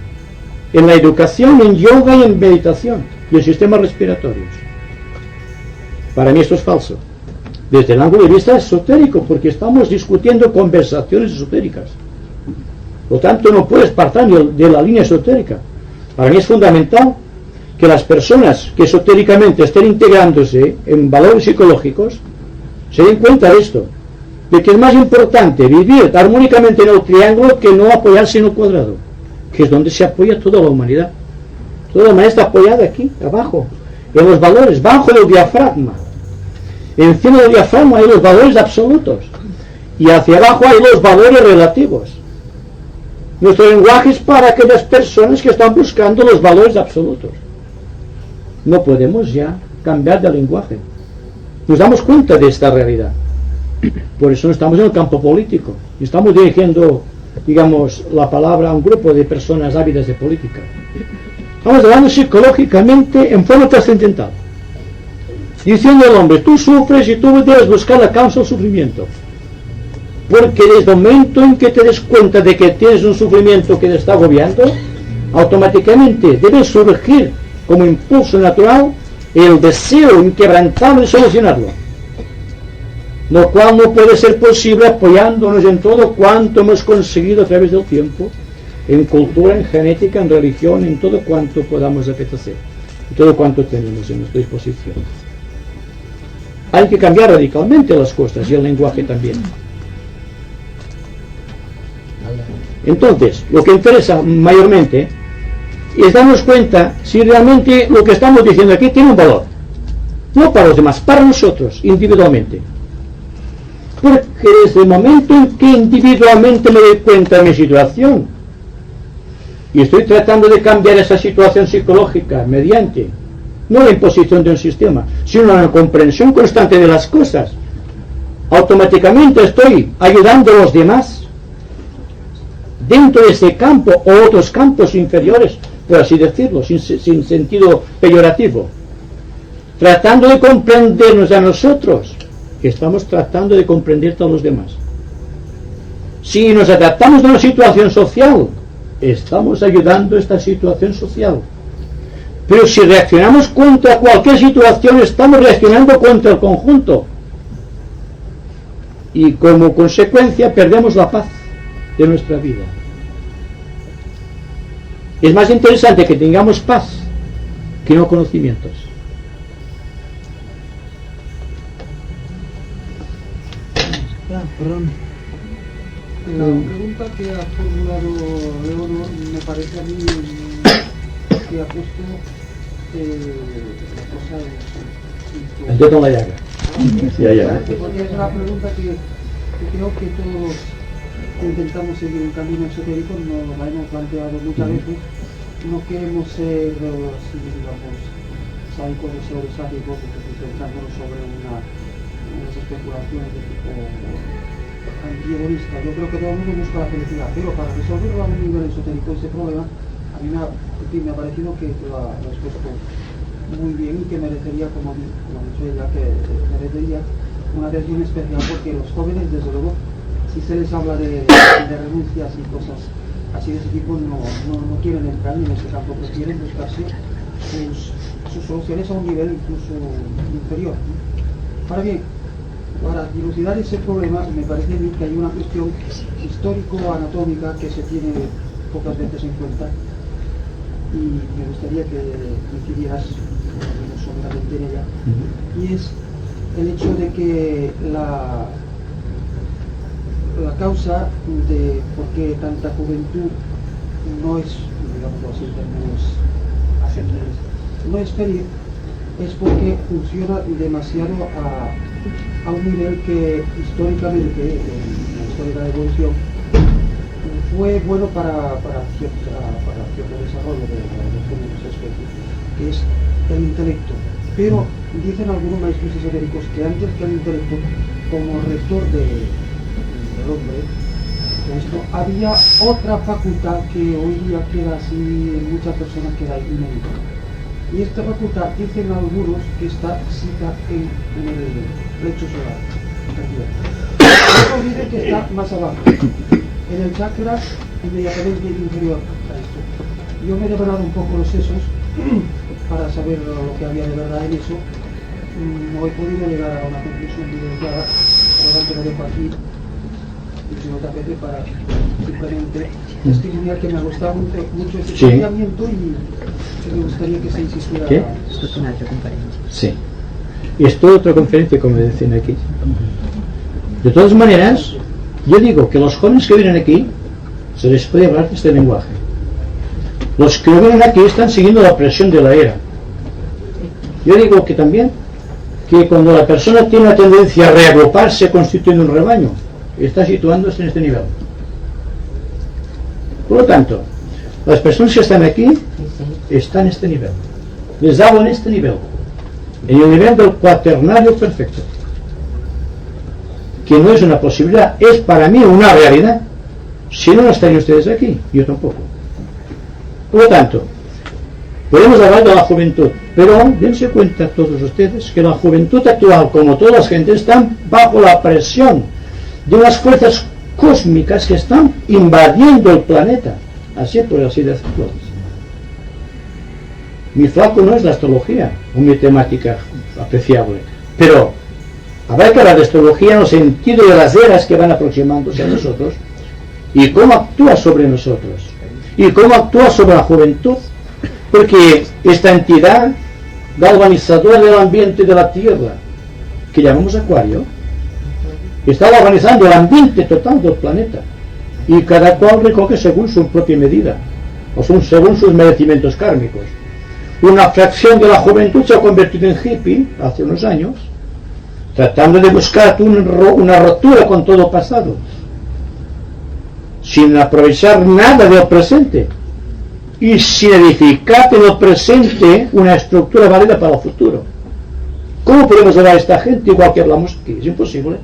en la educación, en yoga y en meditación, y en sistemas respiratorios. Para mí esto es falso, desde el ángulo de vista esotérico, porque estamos discutiendo conversaciones esotéricas. Por lo tanto, no puedes partir de la línea esotérica. Para mí es fundamental que las personas que esotéricamente estén integrándose en valores psicológicos se den cuenta de esto, de que es más importante vivir armónicamente en el triángulo que no apoyarse en el cuadrado, que es donde se apoya toda la humanidad. Toda la humanidad está apoyada aquí, abajo, en los valores, bajo el diafragma. Encima del diafragma hay los valores absolutos y hacia abajo hay los valores relativos. Nuestro lenguaje es para aquellas personas que están buscando los valores absolutos. No podemos ya cambiar de lenguaje. Nos damos cuenta de esta realidad. Por eso no estamos en el campo político. Estamos dirigiendo, digamos, la palabra a un grupo de personas ávidas de política. Estamos hablando psicológicamente en forma trascendental. Diciendo al hombre, tú sufres y tú debes buscar la causa del sufrimiento. Porque desde el momento en que te des cuenta de que tienes un sufrimiento que te está agobiando, automáticamente debe surgir como impulso natural el deseo inquebrantable de solucionarlo, lo cual no puede ser posible apoyándonos en todo cuanto hemos conseguido a través del tiempo, en cultura, en genética, en religión, en todo cuanto podamos apetecer, en todo cuanto tenemos en nuestra disposición. Hay que cambiar radicalmente las cosas y el lenguaje también. Entonces, lo que interesa mayormente es darnos cuenta si realmente lo que estamos diciendo aquí tiene un valor, no para los demás, para nosotros individualmente. Porque desde el momento en que individualmente me doy cuenta de mi situación y estoy tratando de cambiar esa situación psicológica mediante no la imposición de un sistema, sino la comprensión constante de las cosas, automáticamente estoy ayudando a los demás dentro de ese campo o otros campos inferiores, por así decirlo, sin sentido peyorativo, tratando de comprendernos a nosotros, que estamos tratando de comprender a todos los demás. Si nos adaptamos a una situación social, estamos ayudando a esta situación social. Pero si reaccionamos contra cualquier situación, estamos reaccionando contra el conjunto. Y como consecuencia perdemos la paz de nuestra vida. Es más interesante que tengamos paz que no conocimientos. Perdón. La pregunta que ha formulado Leonor me parece a mí que ha puesto la cosa es... El dedo en la llaga. Ya. Porque es una pregunta que creo que todos que intentamos seguir un camino esotérico nos la hemos planteado muchas veces. No queremos ser, así digamos, sádicos o pseudo-sádicos, centrándonos sobre unas especulaciones de tipo antiegoísta. Yo creo que todo el mundo busca la felicidad, pero para resolverlo a un nivel esotérico ese problema, a mí me ha parecido que lo ha expuesto muy bien y que merecería, como ha dicho ella, que merecería una atención especial, porque los jóvenes, desde luego, si se les habla de renuncias y cosas así de ese tipo, no quieren entrar en ese campo, prefieren buscarse sus soluciones a un nivel incluso inferior. Ahora bien, para dilucidar ese problema, me parece a mí que hay una cuestión histórico-anatómica que se tiene pocas veces en cuenta, y me gustaría que incidieras someramente en ella, y es el hecho de que la causa de por qué tanta juventud no es, digamos así en términos aceptables, no es feliz, es porque funciona demasiado a un nivel que históricamente, en la historia de la evolución, fue bueno para cierto desarrollo de géneros especies, que es el intelecto. Pero dicen algunos maestros esotéricos que antes que el intelecto, como rector del hombre, esto, había otra facultad que hoy día queda así en muchas personas, queda inédita. Y esta facultad, dicen algunos, que está cita en el lecho solar. No olviden que está más abajo, en el chakra inmediatamente inferior a esto. Yo me he devorado un poco los sesos para saber lo que había de verdad en eso. No he podido llegar a una conclusión directa, por lo tanto lo dejo aquí, y si no te apetece, para simplemente testimoniar que me ha gustado mucho este planteamiento y me gustaría que se insistiera. ¿Qué? Esto es una otra conferencia. Sí. Y esto es otra conferencia, como decían aquí. De todas maneras, yo digo que los jóvenes que vienen aquí se les puede hablar de este lenguaje. Los que no vienen aquí están siguiendo la presión de la era. Yo digo que también, que cuando la persona tiene una tendencia a reagruparse constituyendo un rebaño, está situándose en este nivel. Por lo tanto, las personas que están aquí están en este nivel. Les hablo en este nivel, en el nivel del cuaternario perfecto, que no es una posibilidad, es para mí una realidad. Si no, no estarían ustedes aquí, yo tampoco. Por lo tanto, podemos hablar de la juventud, pero dense cuenta todos ustedes que la juventud actual, como todas las gentes, están bajo la presión de unas fuerzas cósmicas que están invadiendo el planeta, así por así decirlo. Mi flaco no es la astrología, o mi temática apreciable, pero habrá que hablar de astrología en el sentido de las eras que van aproximándose a nosotros y cómo actúa sobre nosotros y cómo actúa sobre la juventud, porque esta entidad galvanizadora del ambiente de la Tierra, que llamamos Acuario, está galvanizando el ambiente total del planeta, y cada cual recoge según su propia medida, o según sus merecimientos kármicos. Una fracción de la juventud se ha convertido en hippie hace unos años, tratando de buscar una rotura con todo pasado, sin aprovechar nada del presente y sin edificar en el presente una estructura válida para el futuro. ¿Cómo podemos llevar a esta gente igual que hablamos aquí? Es imposible.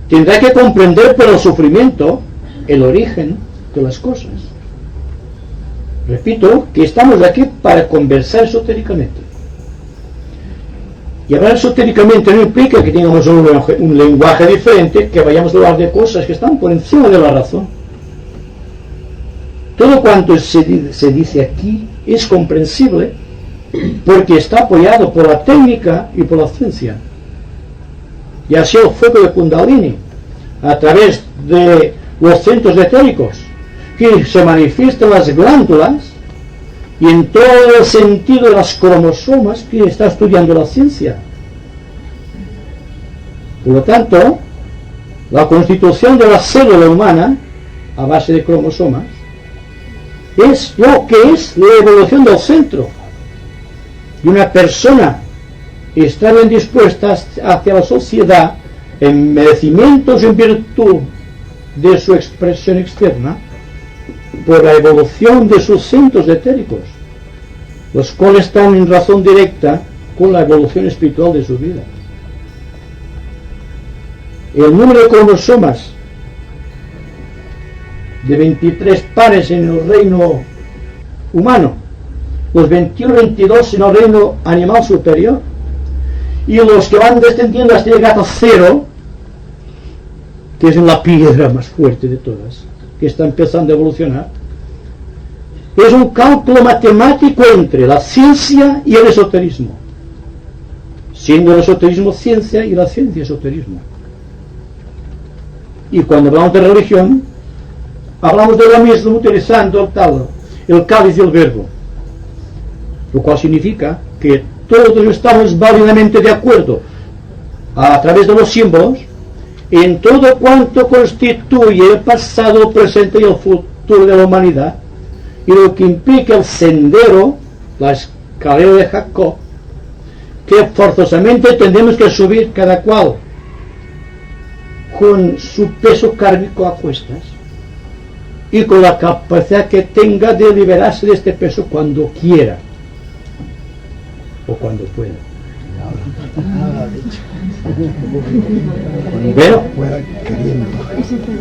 Tendrá que comprender por el sufrimiento el origen de las cosas. Repito que estamos aquí para conversar esotéricamente. Y hablar esotéricamente no implica que tengamos un lenguaje diferente, que vayamos a hablar de cosas que están por encima de la razón. Todo cuanto se dice aquí es comprensible porque está apoyado por la técnica y por la ciencia. Y así el fuego de Kundalini, a través de los centros etéricos, que se manifiestan las glándulas y en todo el sentido de las cromosomas que está estudiando la ciencia. Por lo tanto, la constitución de la célula humana, a base de cromosomas, es lo que es la evolución del centro. Y una persona está bien dispuesta hacia la sociedad en merecimientos y en virtud de su expresión externa por la evolución de sus centros etéricos, los cuales están en razón directa con la evolución espiritual de su vida. El número de cromosomas de 23 pares en el reino humano, los 21, 22 en el reino animal superior, y los que van descendiendo hasta llegar a 0, que es la piedra más fuerte de todas, que está empezando a evolucionar, es un cálculo matemático entre la ciencia y el esoterismo, siendo el esoterismo ciencia y la ciencia esoterismo. Y cuando hablamos de religión, hablamos de lo mismo utilizando el cáliz y el verbo, lo cual significa que todos estamos válidamente de acuerdo a través de los símbolos en todo cuanto constituye el pasado, el presente y el futuro de la humanidad, y lo que implica el sendero, la escalera de Jacob, que forzosamente tendremos que subir cada cual con su peso kármico a cuestas y con la capacidad que tenga de liberarse de este peso cuando quiera o cuando pueda. Pero,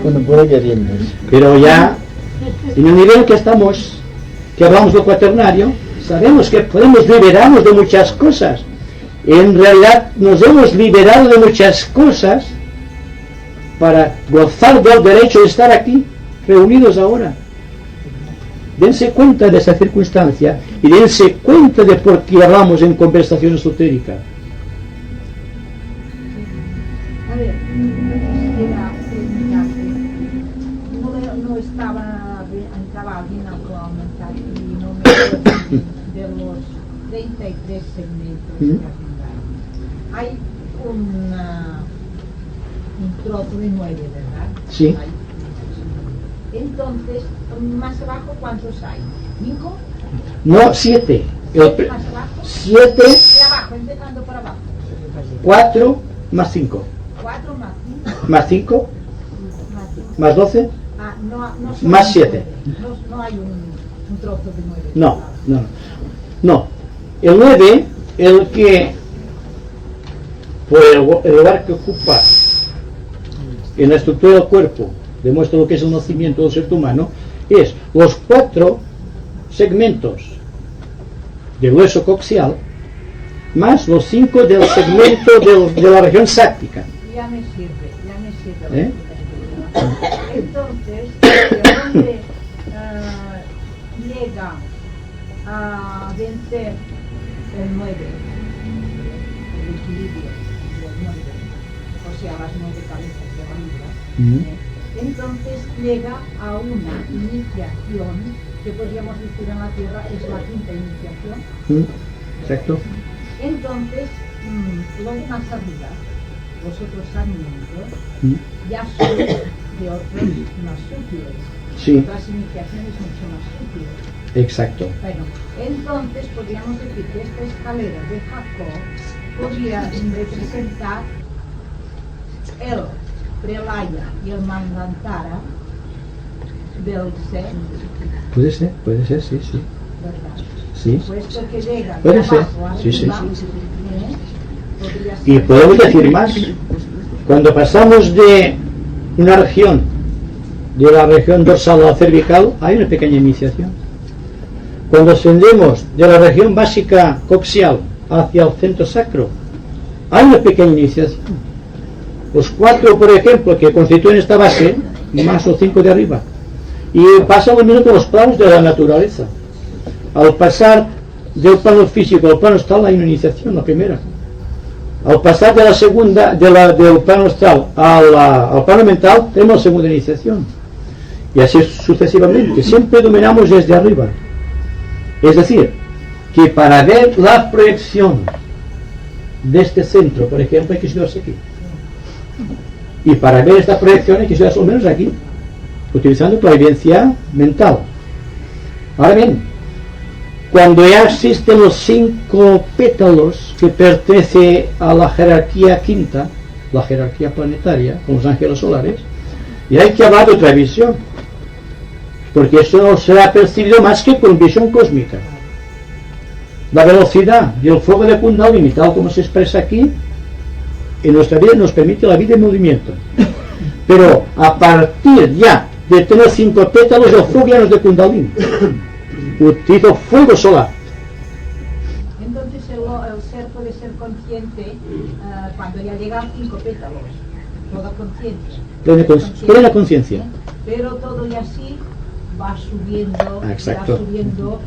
cuando pueda queriendo. Pero ya en el nivel que estamos, que hablamos del cuaternario, sabemos que podemos liberarnos de muchas cosas. En realidad nos hemos liberado de muchas cosas para gozar del derecho de estar aquí, reunidos ahora. Dense cuenta de esa circunstancia y dense cuenta de por qué hablamos en conversación esotérica. A ver, quisiera preguntarte, no estaba bien actualmente y no me acuerdo de los 33 segmentos que has. Hay un trozo de 9, ¿verdad? Sí. Entonces, más abajo, ¿cuántos hay? ¿5? No, 7. ¿Más abajo? 7. De abajo, empezando por abajo. 4 más 5. 4 más 5. Más 5. Más 12. Ah, no más 7. No hay un trozo de 9. No. El 9, el que, por el lugar que ocupa en la estructura del cuerpo, demuestra lo que es el nacimiento del ser humano, es los 4 segmentos del hueso coxial más los 5 del segmento de la región sáctica. Ya me sirve. Entonces, ¿de dónde llega a vencer el 9? El equilibrio del 9, o sea, las 9 cabezas de la vida. Entonces llega a una iniciación que podríamos decir en la Tierra es la quinta iniciación. Exacto. Entonces, luego más arriba, los otros segmentos ya son de otros más sutiles. Sí. Otras iniciaciones mucho más sutiles. Exacto. Bueno, entonces podríamos decir que esta escalera de Jacob podría representar el Prelaya y el Manvantara del ser. Puede ser, sí. ¿Verdad? Sí. Puesto que llega de Puede ser, abajo sí. arriba, podría ser. Y podemos decir más. Cuando pasamos de una región, de la región dorsal a la cervical, hay una pequeña iniciación. Cuando ascendemos de la región básica coxial hacia el centro sacro, hay una pequeña iniciación. Los 4, por ejemplo, que constituyen esta base, más los 5 de arriba. Y pasa lo mismo con los planos de la naturaleza. Al pasar del plano físico al plano astral hay una iniciación, la primera. Al pasar de la segunda, del plano astral al plano mental, tenemos la segunda iniciación. Y así sucesivamente. Siempre dominamos desde arriba. Es decir, que para ver la proyección de este centro, por ejemplo, hay que situarse aquí. Y para ver esta proyección hay que situarse al menos aquí, utilizando clarividencia mental. Ahora bien, cuando ya existen los 5 pétalos que pertenecen a la jerarquía quinta, la jerarquía planetaria, con los ángeles solares, y hay que hablar de otra visión, porque eso no será percibido más que con visión cósmica. La velocidad y el fuego de Kundalini, tal como se expresa aquí, en nuestra vida nos permite la vida en movimiento. Pero a partir ya de tener 5 pétalos, el fuego ya no es de Kundalini. Utilizo fuego solar. Entonces el ser puede ser consciente cuando ya llega a 5 pétalos, toda conciencia. Plena conciencia. Pero todo y así va subiendo, Exacto. va subiendo.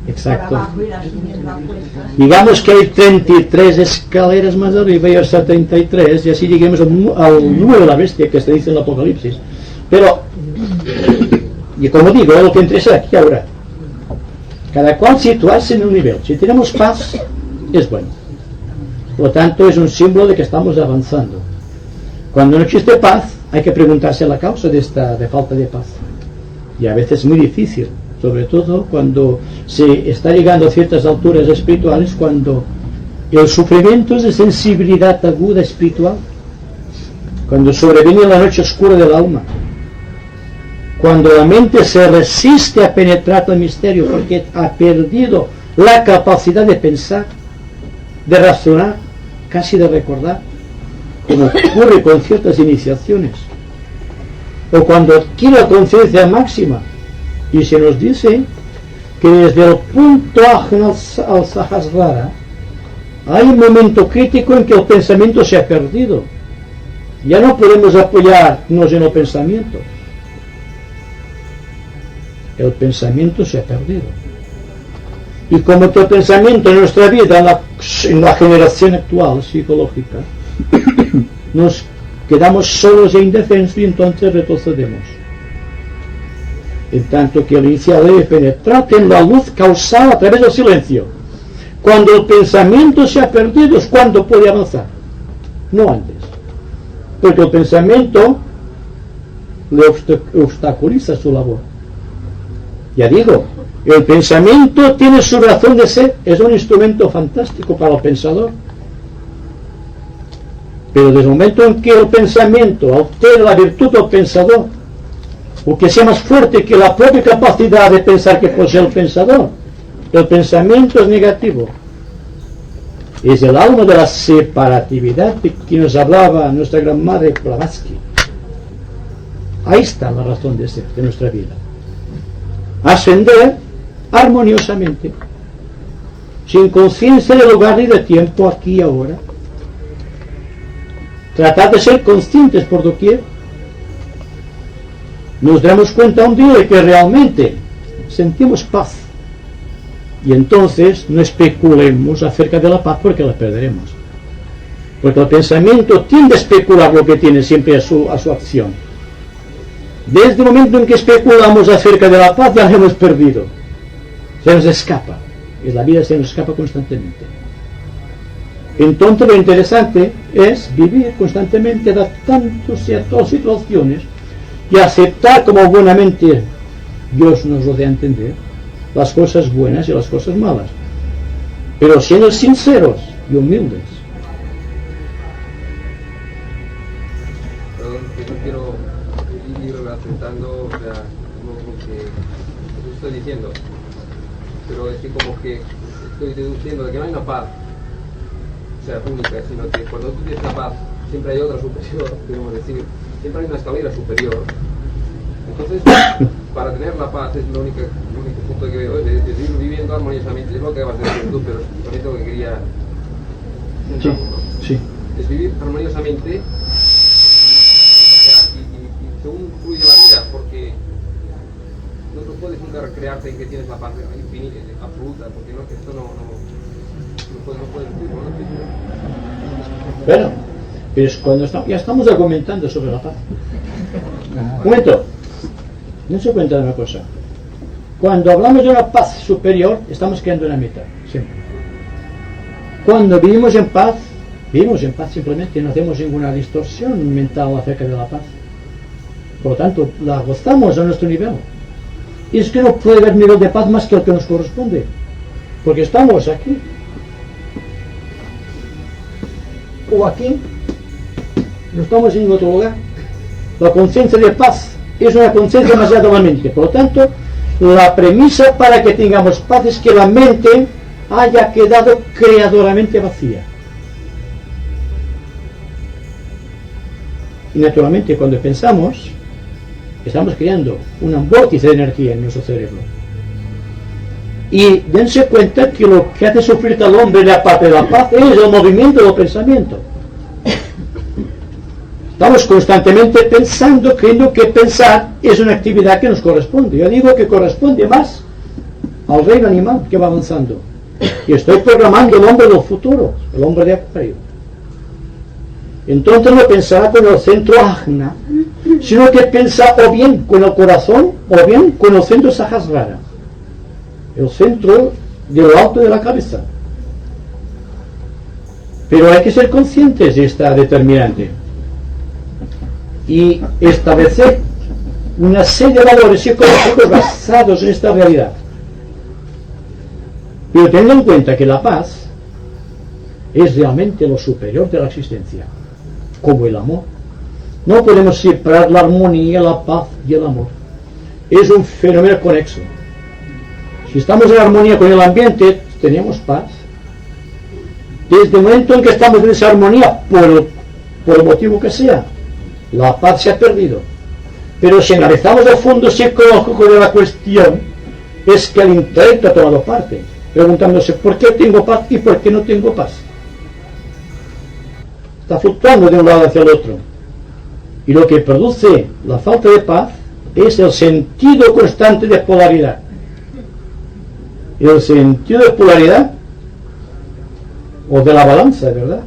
Exacto. Para abajo irá subiendo a cuestas. Digamos que hay 33 escaleras más arriba y hasta 33, y así lleguemos al número de la bestia que se dice en el Apocalipsis. Pero, y como digo, lo que interesa aquí ahora, cada cual situarse en un nivel. Si tenemos paz, es bueno. Por lo tanto, es un símbolo de que estamos avanzando. Cuando no existe paz, hay que preguntarse la causa de falta de paz. Y a veces es muy difícil, sobre todo cuando se está llegando a ciertas alturas espirituales, cuando el sufrimiento es de sensibilidad aguda espiritual, cuando sobreviene la noche oscura del alma, cuando la mente se resiste a penetrar el misterio porque ha perdido la capacidad de pensar, de razonar, casi de recordar, como ocurre con ciertas iniciaciones, o cuando adquiere la conciencia máxima. Y se nos dice que desde el punto ajeno al Sahasrara hay un momento crítico en que el pensamiento se ha perdido. Ya no podemos apoyarnos en el pensamiento. El pensamiento se ha perdido. Y como que el pensamiento en nuestra vida, en la generación actual psicológica, nos quedamos solos e indefensos y entonces retrocedemos. En tanto que el iniciado debe penetrar en la luz causada a través del silencio. Cuando el pensamiento se ha perdido es cuando puede avanzar, no antes. Porque el pensamiento le obstaculiza su labor. Ya digo, el pensamiento tiene su razón de ser, es un instrumento fantástico para el pensador. Pero desde el momento en que el pensamiento altera la virtud del pensador, o que sea más fuerte que la propia capacidad de pensar que posee el pensador, el pensamiento es negativo. Es el alma de la separatividad de que nos hablaba nuestra gran madre Blavatsky. Ahí está la razón de ser de nuestra vida. Ascender armoniosamente, sin conciencia de lugar ni de tiempo, aquí y ahora. Tratar de ser conscientes por doquier. Nos damos cuenta un día de que realmente sentimos paz. Y entonces no especulemos acerca de la paz porque la perderemos. Porque el pensamiento tiende a especular lo que tiene siempre a su acción. Desde el momento en que especulamos acerca de la paz ya la hemos perdido. Se nos escapa. Y la vida se nos escapa constantemente. Entonces lo interesante es vivir constantemente adaptándose a todas las situaciones y aceptar como buenamente Dios nos lo dé a entender las cosas buenas y las cosas malas, pero siendo sinceros y humildes. Perdón, que no quiero ir aceptando, o sea, lo que estoy diciendo, pero es que como que estoy deduciendo de que no hay una paz, o sea, única, sino que cuando tú tienes la paz siempre hay otra superior, podemos decir, siempre hay una escalera superior. Entonces, para tener la paz es el único punto que veo, es de ir viviendo armoniosamente, es lo que acabas de decir tú, pero es lo que quería Sí, sí. es vivir armoniosamente, o sea, y según fluye la vida, porque no puedes nunca recrearte en que tienes la paz infinita, absoluta, porque no, esto no puedes decirlo, ¿no? Bueno, pero es cuando ya estamos argumentando sobre la paz. Un momento. No se cuenta de una cosa. Cuando hablamos de una paz superior, estamos creando una meta, siempre. Cuando vivimos en paz simplemente, no hacemos ninguna distorsión mental acerca de la paz. Por lo tanto, la gozamos a nuestro nivel. es que no puede haber nivel de paz más que el que nos corresponde, porque estamos aquí o aquí, no estamos en otro lugar. La conciencia de paz es una conciencia demasiado de la mente. Por lo tanto, la premisa para que tengamos paz es que la mente haya quedado creadoramente vacía. Y naturalmente, cuando pensamos, estamos creando un vórtice de energía en nuestro cerebro. Y dense cuenta que lo que hace sufrir al hombre la parte de la paz es el movimiento del pensamiento. Estamos constantemente pensando, creyendo que pensar es una actividad que nos corresponde. Yo digo que corresponde más al reino animal que va avanzando. Y estoy programando el hombre del futuro, el hombre de Acuario. Entonces no pensará con el centro ajna, sino que piensa o bien con el corazón o bien con el centro sahasrara, el centro de lo alto de la cabeza. Pero hay que ser conscientes de esta determinante y establecer una serie de valores psicológicos basados en esta realidad. Pero teniendo en cuenta que la paz es realmente lo superior de la existencia, como el amor. No podemos separar la armonía, la paz y el amor. Es un fenómeno conexo. Si estamos en armonía con el ambiente, tenemos paz. Desde el momento en que estamos en esa armonía, por el motivo que sea, la paz se ha perdido. Pero si analizamos el fondo psicológico de la cuestión, es que el intelecto ha tomado parte, preguntándose por qué tengo paz y por qué no tengo paz. Está fluctuando de un lado hacia el otro. Y lo que produce la falta de paz es el sentido constante de polaridad. El sentido de polaridad o de la balanza, ¿verdad?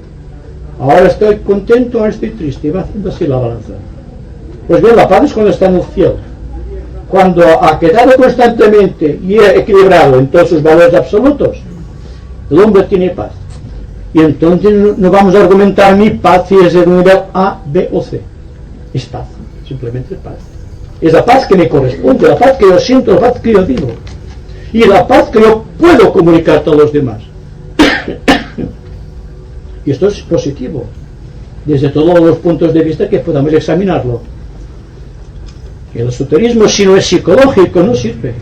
Ahora estoy contento, ahora estoy triste, y va haciendo así la balanza. Pues bien, la paz es cuando está en el cielo. Cuando ha quedado constantemente y equilibrado en todos sus valores absolutos, el hombre tiene paz. Y entonces no vamos a argumentar mi paz si es de un nivel A, B o C. Es paz, simplemente es paz. Es la paz que me corresponde, la paz que yo siento, la paz que yo digo. Y la paz que yo puedo comunicar a todos los demás. Y esto es positivo, desde todos los puntos de vista que podamos examinarlo. El esoterismo, si no es psicológico, no sirve.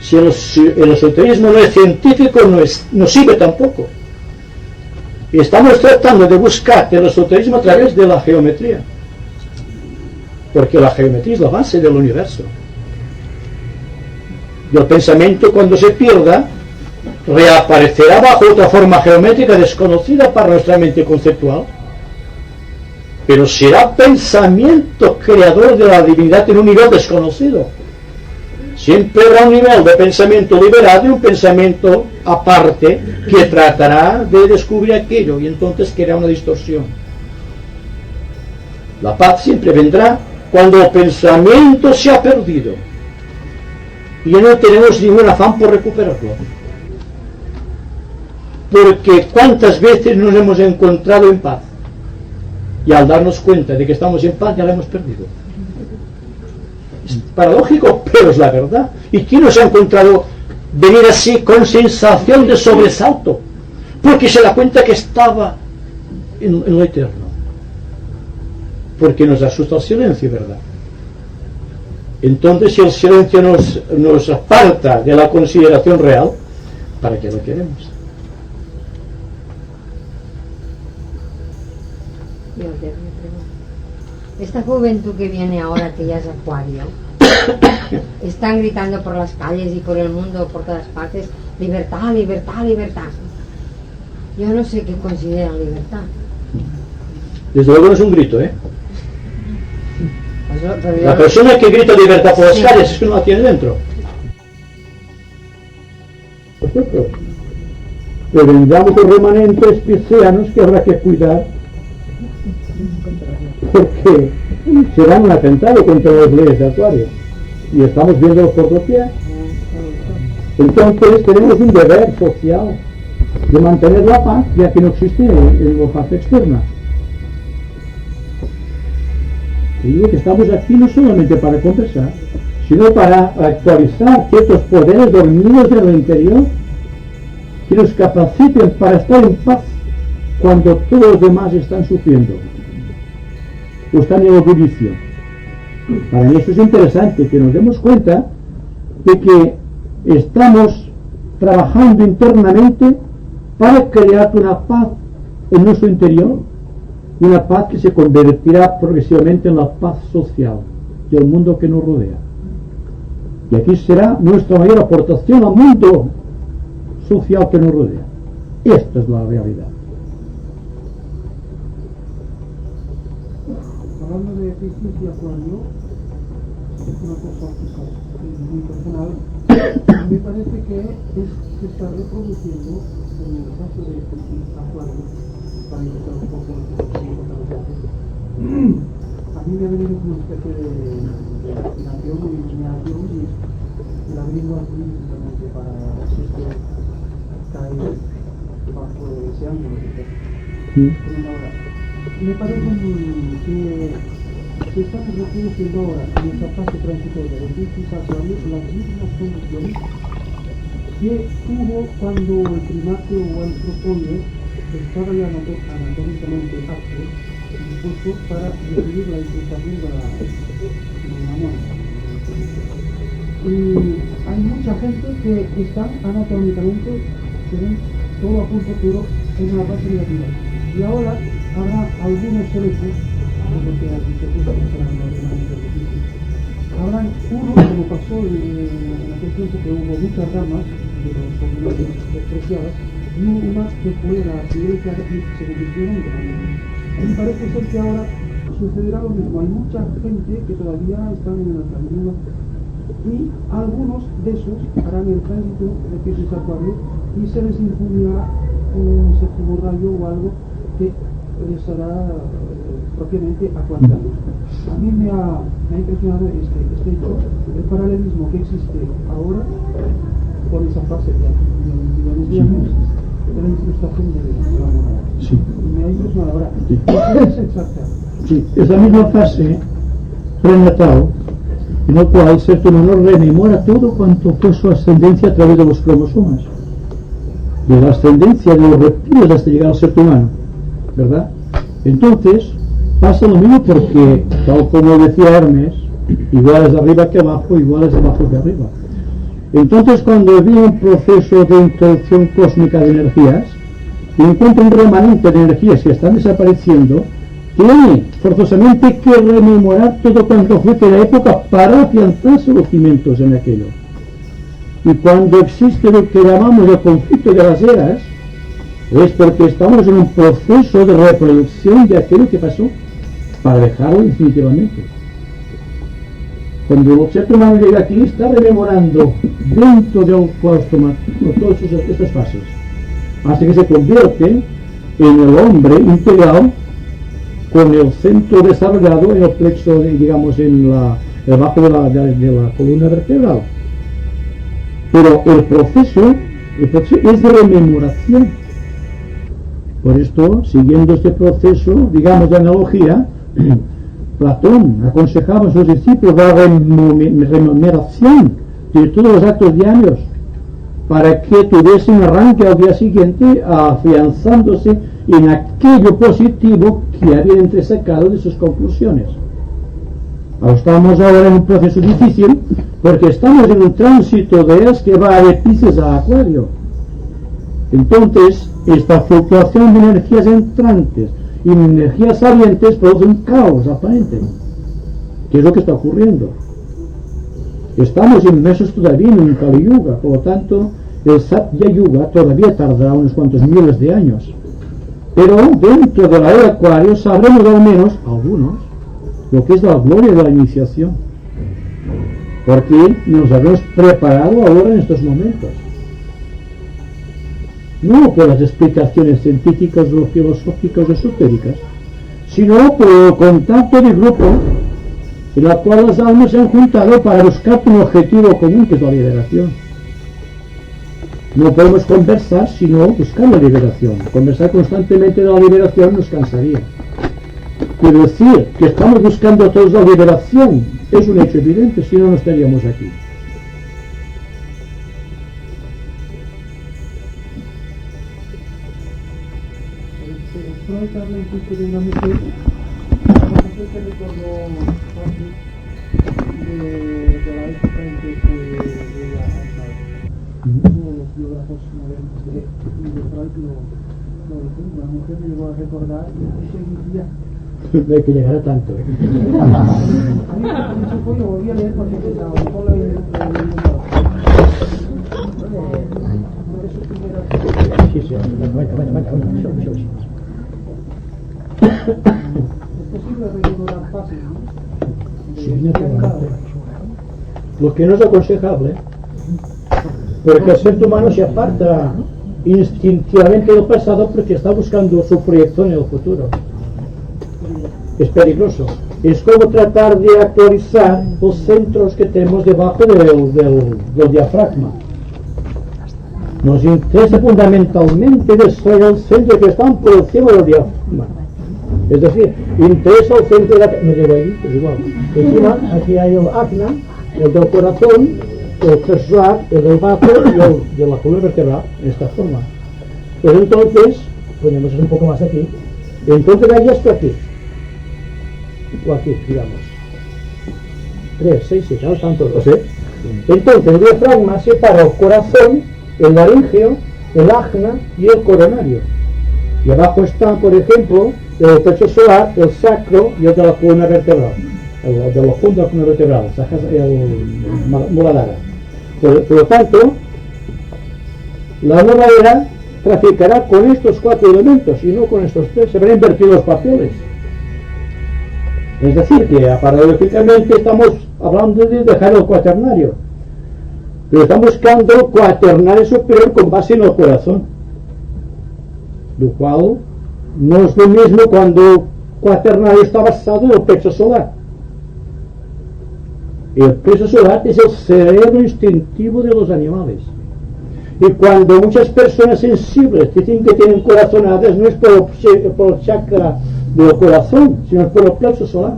Si el esoterismo no es científico, no sirve tampoco. Y estamos tratando de buscar el esoterismo a través de la geometría. Porque la geometría es la base del universo. Y el pensamiento, cuando se pierda, reaparecerá bajo otra forma geométrica desconocida para nuestra mente conceptual. Pero será pensamiento creador de la divinidad en un nivel desconocido. Siempre habrá un nivel de pensamiento liberado y un pensamiento aparte que tratará de descubrir aquello, y entonces creará una distorsión. La paz siempre vendrá cuando el pensamiento se ha perdido y ya no tenemos ningún afán por recuperarlo. Porque cuántas veces nos hemos encontrado en paz y al darnos cuenta de que estamos en paz ya la hemos perdido. Es paradójico, pero es la verdad. ¿Y quién nos ha encontrado venir así con sensación de sobresalto? Porque se da cuenta que estaba en lo eterno. Porque nos asusta el silencio, ¿verdad? Entonces, si el silencio nos aparta de la consideración real, ¿para qué lo queremos? Esta juventud que viene ahora, que ya es Acuario, están gritando por las calles y por el mundo, por todas partes, libertad, libertad, libertad. Yo no sé qué consideran libertad. Desde luego no es un grito, ¿eh? La persona que grita libertad por las calles es que no la tiene dentro. Nosotros, que vendamos los remanentes piscianos que habrá que cuidar, porque serán un atentado contra las leyes de Acuario y estamos viéndolo por doquier. Entonces tenemos un deber social de mantener la paz, ya que no existe la paz externa. Y digo que estamos aquí no solamente para conversar, sino para actualizar ciertos poderes dormidos en el interior que nos capaciten para estar en paz cuando todos los demás están sufriendo o están en ebullición. Para mí esto es interesante, que nos demos cuenta de que estamos trabajando internamente para crear una paz en nuestro interior, una paz que se convertirá progresivamente en la paz social del mundo que nos rodea. Y aquí será nuestra mayor aportación al mundo social que nos rodea. Esta es la realidad. Hablando de Piscis y Acuario, es una cosa muy personal. Me parece que se está reproduciendo en el caso de Piscis Acuario, para ilustrar un poco lo que se a mí me ha venido una especie de inspiración y imaginación y la vengo aquí simplemente para si esto cae bajo ese ángulo. Me parece que se están reproduciendo ahora en esta fase transitoria de Piscis Acuario las mismas condiciones que tuvo cuando el primate o el antropoide estaba ya anatómicamente apto y dispuesto para recibir la incrustación de la muerte. Y hay mucha gente que están anatómicamente, tienen todo a punto, pero en la base negativa. Y ahora habrá algunos selectos, lo que has dicho tú, que serán normalmente difíciles. Habrán uno, como pasó en aquel tiempo que hubo muchas ramas de los organismos despreciadas, y unas que fue la siguiente que se convirtieron en grandes. A mí parece ser que ahora sucederá lo mismo. Hay mucha gente que todavía están en el camino y algunos de esos harán el tránsito de Piscis Acuario y se les infundirá un séptimo rayo o algo que les hará propiamente acuariano. A mí me ha impresionado este hecho, el paralelismo que existe ahora con esa fase de millones de años de la incrustación de la moneda. Sí. Me ha impresionado ahora. ¿Qué es exacta? Sí, es la misma fase prenatal en la cual el ser humano rememora todo cuanto fue su ascendencia a través de los cromosomas, de la ascendencia de los reptiles hasta llegar al ser humano, ¿verdad? Entonces pasa lo mismo porque, tal como decía Hermes, igual es de arriba que abajo, igual es de abajo que arriba. Entonces, cuando viene un proceso de introducción cósmica de energías y encuentra un remanente de energías que están desapareciendo, tiene forzosamente que rememorar todo cuanto fue de la época para afianzarse los cimientos en aquello. Y cuando existe lo que llamamos el conflicto de las eras, es porque estamos en un proceso de reproducción de aquello que pasó para dejarlo definitivamente. Cuando el ser humano llega aquí, está rememorando dentro del claustro materno todas estas fases, hasta que se convierte en el hombre integral con el centro desarrollado en el plexo, digamos, debajo de la columna vertebral. Pero el proceso es de rememoración. Por esto, siguiendo este proceso, digamos, de analogía, Platón aconsejaba a sus discípulos la rememoración de todos los actos diarios para que tuviese un arranque al día siguiente afianzándose en aquello positivo que había entresacado de sus conclusiones. Estamos ahora en un proceso difícil porque estamos en un tránsito de eras que va de Piscis a Acuario. Entonces, esta fluctuación de energías entrantes y energías salientes produce un caos aparente. ¿Qué es lo que está ocurriendo? Estamos inmersos todavía en un Kali Yuga, por lo tanto, el Satya Yuga todavía tardará unos cuantos miles de años. Pero dentro de la era Acuario sabremos al menos, algunos, lo que es la gloria de la iniciación. Porque nos habremos preparado ahora en estos momentos. No por las explicaciones científicas o filosóficas o esotéricas, sino por el contacto de grupo en la cual las almas se han juntado para buscar un objetivo común, que es la liberación. No podemos conversar sino buscar la liberación. Conversar constantemente de la liberación nos cansaría. Quiero decir que estamos buscando todos la liberación. Es un hecho evidente, si no, no estaríamos aquí. Freud habla incluso de una mujer que recordó de la época en que fue ella los biógrafos modernos de Freud lo dicen. La mujer me llegó a recordar y seguiría. No hay que llegar a tanto. A mí eso fue, lo volví a leer porque pensaba, mejor lo he Sí, sí, es posible recordar fácil, ¿no? Sí, naturalmente. Lo que no es aconsejable, porque el ser humano se aparta instintivamente del pasado porque está buscando su proyección en el futuro. Es peligroso. Es como tratar de actualizar los centros que tenemos debajo del diafragma. Nos interesa fundamentalmente destruir el centro que está por encima del diafragma. Es decir, interesa el centro de la... No llego ahí, pues igual. Encima, aquí hay el ajna, el del corazón, el trasrar, el del bajo y el de la columna vertebral, en esta forma. Pues entonces, ponemos un poco más aquí. Entonces hay esto aquí. O aquí, digamos. 3, 6, 7, no están todos, ¿eh? Entonces el diafragma separa el corazón, el laríngeo, el ajna y el coronario. Y abajo está, por ejemplo, el pecho solar, el sacro y el de la columna vertebral. El de los fondos de la columna vertebral, el muladhara. Por lo tanto, la nueva era traficará con estos 4 elementos y no con estos 3. Se verán invertidos los papeles. Es decir, que paradójicamente estamos hablando de dejar el cuaternario, pero estamos buscando el cuaternario superior con base en el corazón, lo cual no es lo mismo cuando el cuaternario está basado en el plexo solar. El plexo solar es el cerebro instintivo de los animales, y cuando muchas personas sensibles dicen que tienen corazonadas, no es por el chakra del corazón, sino por el plexo solar.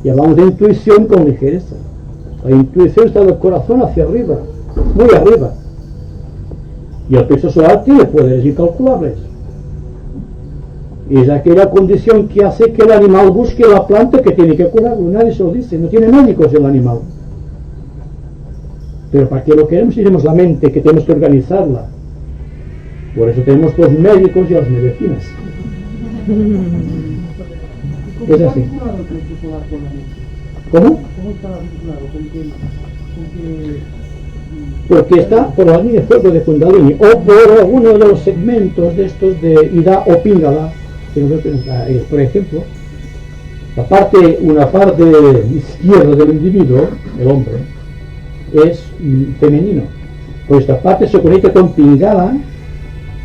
Y hablamos de intuición con ligereza. La intuición está del corazón hacia arriba, muy arriba, y el plexo solar tiene poderes incalculables. Es aquella condición que hace que el animal busque la planta que tiene que curarlo. Nadie se lo dice, no tiene médicos el animal. Pero para qué lo queremos si tenemos la mente, que tenemos que organizarla. Por eso tenemos los médicos y las medicinas. Es así. ¿Cómo? ¿Cómo está vinculado? ¿Con qué? Porque está por la línea de fuego de Kundalini o por alguno de los segmentos de estos de Ida o Pingala, por ejemplo, una parte izquierda del individuo, el hombre, es femenino. Pues esta parte se conecta con Pingala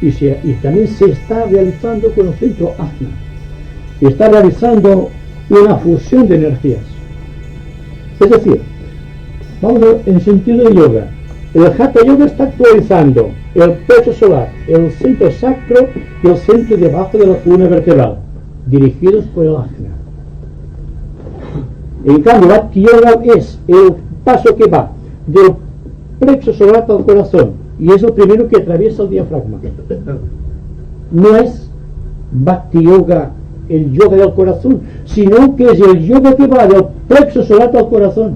y también se está realizando con el centro Ajna. Y está realizando una fusión de energías. Es decir, vamos a ver, en sentido de yoga, el Hatha Yoga está actualizando el pecho solar, el centro sacro y el centro debajo de la columna vertebral, dirigidos por el Ajna. En cambio, el Bhakti Yoga es el paso que va del plexo solar al corazón y es el primero que atraviesa el diafragma. No es Bhakti Yoga el yoga del corazón, sino que es el yoga que va del plexo solar al corazón,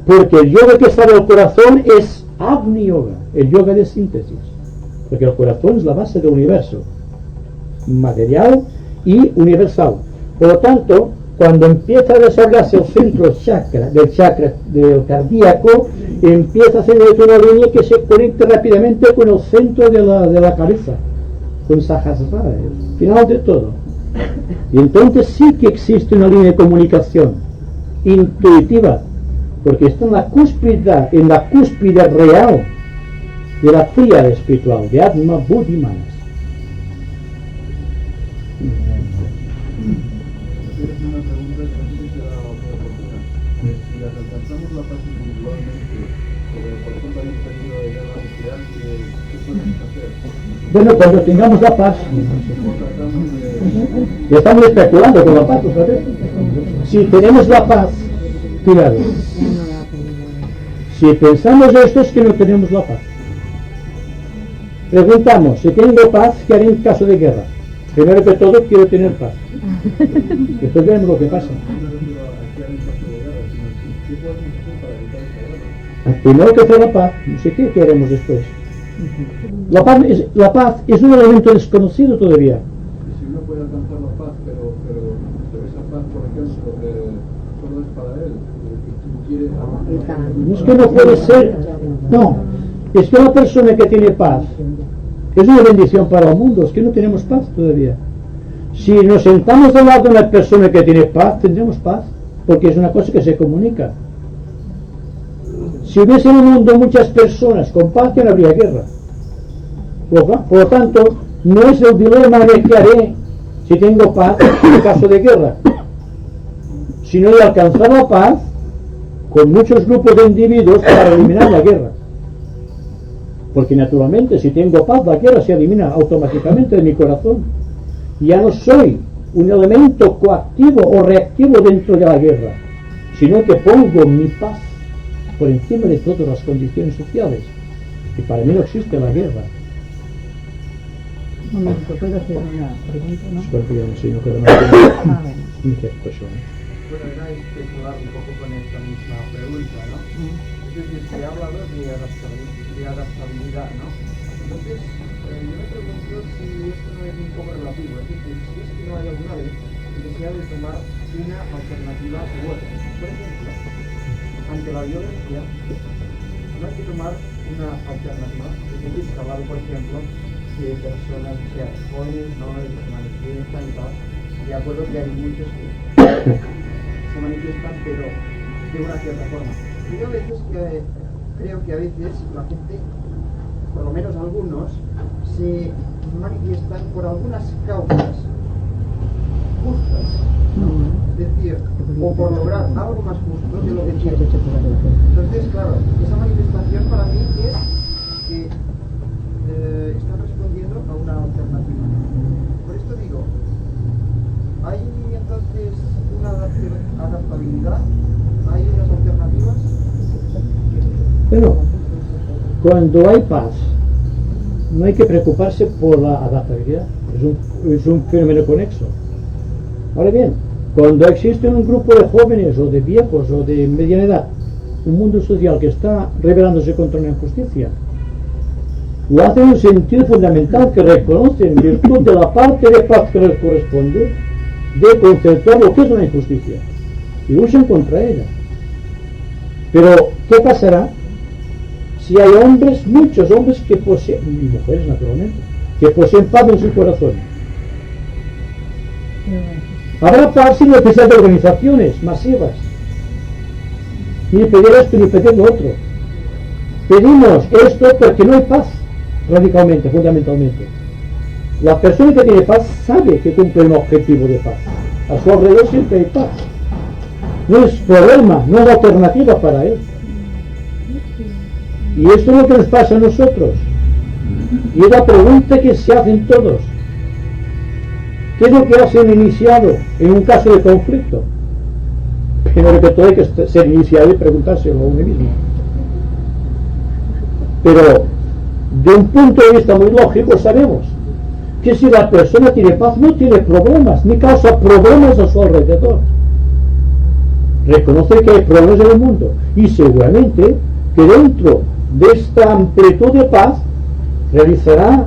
porque el yoga que sale del corazón es Agni Yoga, el yoga de síntesis, porque el corazón es la base del universo, material y universal. Por lo tanto, cuando empieza a desarrollarse el centro chakra del cardíaco, empieza a hacer una línea que se conecta rápidamente con el centro de la cabeza, con Sahasrara, el final de todo. Y entonces sí que existe una línea de comunicación intuitiva, porque está en la cúspide real de la tríada espiritual, de Atma, Buddhi, Manas. Bueno, cuando tengamos la paz. Ya estamos especulando con la paz, ¿sabes? Si tenemos la paz, cuidado. Si pensamos esto es que no tenemos la paz. Preguntamos, si tengo paz, ¿qué haré en caso de guerra? Primero que todo, quiero tener paz. Después veremos lo que pasa. Primero que hacer la paz, no sé qué haremos después. La paz es un elemento desconocido todavía. Si uno puede alcanzar la paz, pero esa paz, por ejemplo, solo es para él. Es que no puede ser. No, es que la persona que tiene paz es una bendición para el mundo. Es que no tenemos paz todavía. Si nos sentamos al lado de una persona que tiene paz, tendremos paz, porque es una cosa que se comunica. Si hubiese en el mundo muchas personas con paz, ya no habría guerra. Por lo tanto, no es el dilema de qué haré si tengo paz en caso de guerra, sino de alcanzar la paz con muchos grupos de individuos para eliminar la guerra. Porque naturalmente, si tengo paz, la guerra se elimina automáticamente de mi corazón. Ya no soy un elemento coactivo o reactivo dentro de la guerra, sino que pongo mi paz por encima de todas las condiciones sociales. Y para mí no existe la guerra. Un momento, ¿puedo hacer una pregunta, no? Espero que ya no señor que no muchas personas. Bueno, era especular un poco con esta misma pregunta, ¿no? Es decir, se ha hablado de adaptabilidad, ¿no? Entonces, yo me pregunto si esto no es un poco relativo, es decir, si es que no hay alguna vez necesidad de tomar una alternativa u otra. Por ejemplo, ante la violencia, no hay que tomar una alternativa. Es decir, se ha hablado, por ejemplo, de personas, o sea, jóvenes, no se manifiestan y tal. De acuerdo que hay muchos que se manifiestan, pero de una cierta forma. Y yo a veces creo que a veces la gente, por lo menos algunos, se manifiestan por algunas causas justas, es decir, o por lograr algo más justo de lo que quieren. Entonces, claro, esa manifestación para mí es que están respondiendo a una alternativa. Por esto digo, ¿hay entonces una adaptabilidad? ¿Hay unas alternativas? Bueno, cuando hay paz, no hay que preocuparse por la adaptabilidad. Es un fenómeno conexo. Ahora bien, cuando existe un grupo de jóvenes o de viejos o de mediana edad, un mundo social que está rebelándose contra una injusticia, lo hace en un sentido fundamental que reconoce en virtud de la parte de paz que les corresponde de conceptuar lo que es una injusticia y luchan contra ella. Pero, ¿qué pasará si hay hombres, muchos hombres que poseen, y mujeres naturalmente, que poseen paz en su corazón? Habrá paz sin necesidad de organizaciones masivas, ni pedir esto ni pedir lo otro. Pedimos esto porque no hay paz, radicalmente, fundamentalmente. La persona que tiene paz sabe que cumple un objetivo de paz. A su alrededor siempre hay paz. No es problema, no es alternativa para él. Y esto es lo que nos pasa a nosotros. Y es la pregunta que se hacen todos. ¿Qué es lo que hace un iniciado en un caso de conflicto? Primero que todo hay que ser iniciado y preguntárselo a uno mismo. Pero de un punto de vista muy lógico sabemos que si la persona tiene paz no tiene problemas, ni causa problemas a su alrededor. Reconoce que hay problemas en el mundo y seguramente que dentro de esta amplitud de paz realizará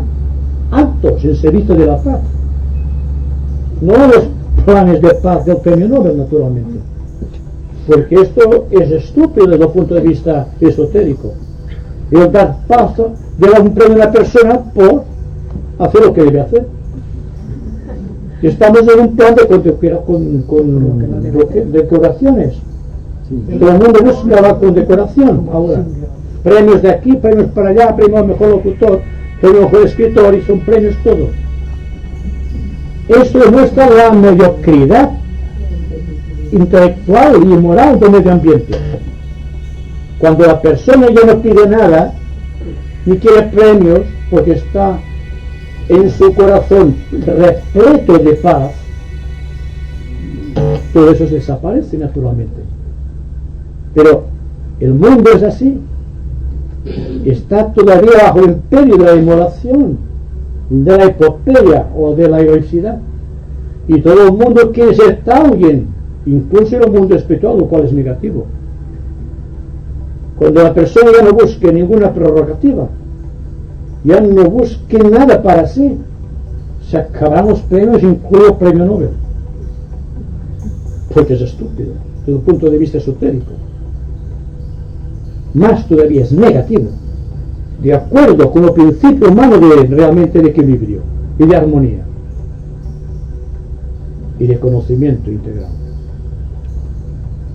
actos en servicio de la paz. No los planes de paz del premio Nobel, naturalmente, porque esto es estúpido desde el punto de vista esotérico. El dar paz de un premio a una persona por hacer lo que debe hacer. Estamos en un plan de decoraciones. Todo el mundo busca la condecoración ahora. Premios de aquí, premios para allá, premio al mejor locutor, premio al mejor escritor, y son premios todos. Esto demuestra la mediocridad intelectual y moral del medio ambiente. Cuando la persona ya no pide nada, ni quiere premios, porque está en su corazón repleto de paz, todo eso desaparece naturalmente. Pero el mundo es así, está todavía bajo el imperio de la inmolación, de la epopeya o de la heroicidad, y todo el mundo quiere ser alguien, incluso en el mundo espiritual, lo cual es negativo. Cuando la persona ya no busque ninguna prerrogativa, ya no busque nada para sí, se acabarán los premios, incluido el premio Nobel, porque es estúpido desde el punto de vista esotérico. Más todavía es negativo, de acuerdo con el principio humano realmente de equilibrio y de armonía y de conocimiento integral.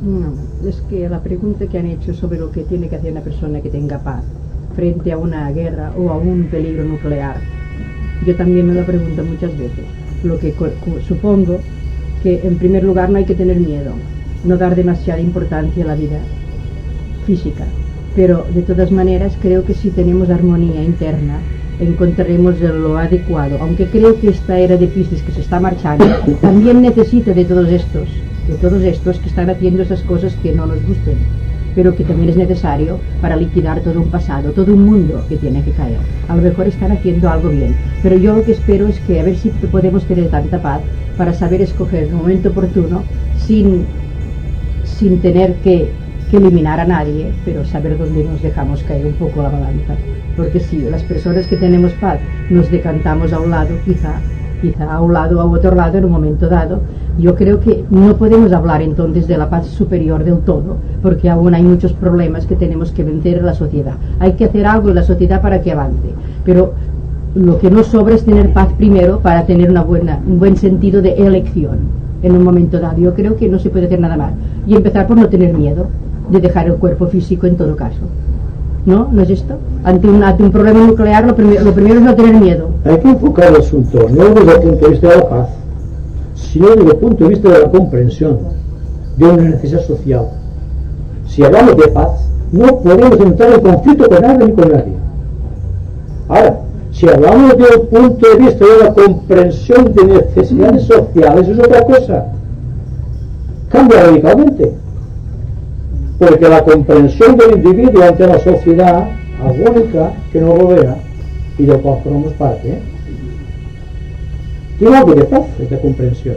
No, es que la pregunta que han hecho sobre lo que tiene que hacer una persona que tenga paz frente a una guerra o a un peligro nuclear, yo también me lo pregunto muchas veces. Lo que supongo que en primer lugar no hay que tener miedo, no dar demasiada importancia a la vida física, pero de todas maneras creo que si tenemos armonía interna encontraremos lo adecuado, aunque creo que esta era de Piscis que se está marchando también necesita de todos estos que están haciendo esas cosas que no nos gusten, pero que también es necesario para liquidar todo un pasado, todo un mundo que tiene que caer. A lo mejor están haciendo algo bien, pero yo lo que espero es que a ver si podemos tener tanta paz para saber escoger el momento oportuno sin tener que eliminar a nadie, pero saber dónde nos dejamos caer un poco la balanza, porque si las personas que tenemos paz nos decantamos a un lado, quizá a un lado o a otro lado en un momento dado, yo creo que no podemos hablar entonces de la paz superior del todo, porque aún hay muchos problemas que tenemos que vencer en la sociedad. Hay que hacer algo en la sociedad para que avance, pero lo que nos sobra es tener paz primero para tener un buen sentido de elección en un momento dado. Yo creo que no se puede hacer nada más y empezar por no tener miedo de dejar el cuerpo físico en todo caso. ¿No? ¿No es esto? Ante un problema nuclear lo primero es no tener miedo. Hay que enfocar el asunto no desde el punto de vista de la paz, sino desde el punto de vista de la comprensión de una necesidad social. Si hablamos de paz, no podemos entrar en conflicto con nadie ni con nadie. Ahora, si hablamos desde el punto de vista de la comprensión de necesidades sociales, es otra cosa. Cambia radicalmente. Porque la comprensión del individuo ante la sociedad armónica que nos rodea y del cual formamos parte, tiene algo de paz esta comprensión,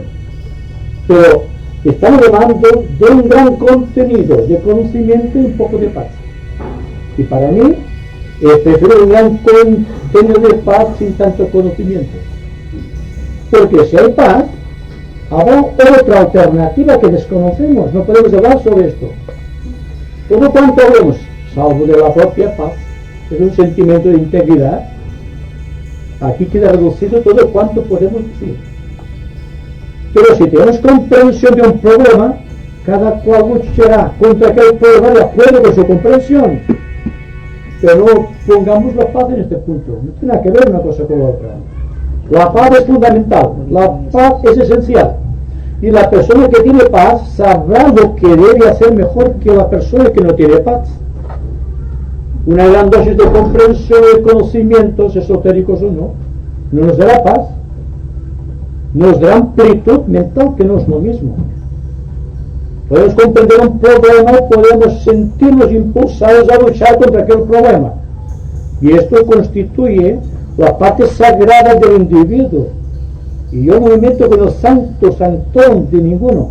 pero estamos hablando de un gran contenido de conocimiento y un poco de paz, y para mí prefiero un gran contenido de paz sin tanto conocimiento, porque si hay paz habrá otra alternativa que desconocemos, no podemos hablar sobre esto. Todo cuanto hablemos, salvo de la propia paz, es un sentimiento de integridad. Aquí queda reducido todo cuanto podemos decir. Pero si tenemos comprensión de un problema, cada cual luchará contra aquel problema de acuerdo con su comprensión. Pero no pongamos la paz en este punto. No tiene nada que ver una cosa con la otra. La paz es fundamental, la paz es esencial. Y la persona que tiene paz sabrá lo que debe hacer mejor que la persona que no tiene paz. Una gran dosis de comprensión de conocimientos esotéricos o no nos dará paz, nos dará amplitud mental, que no es lo mismo. Podemos comprender un problema, podemos sentirnos impulsados a luchar contra aquel problema, y esto constituye la parte sagrada del individuo. Y yo no me meto con el santo santón de ninguno.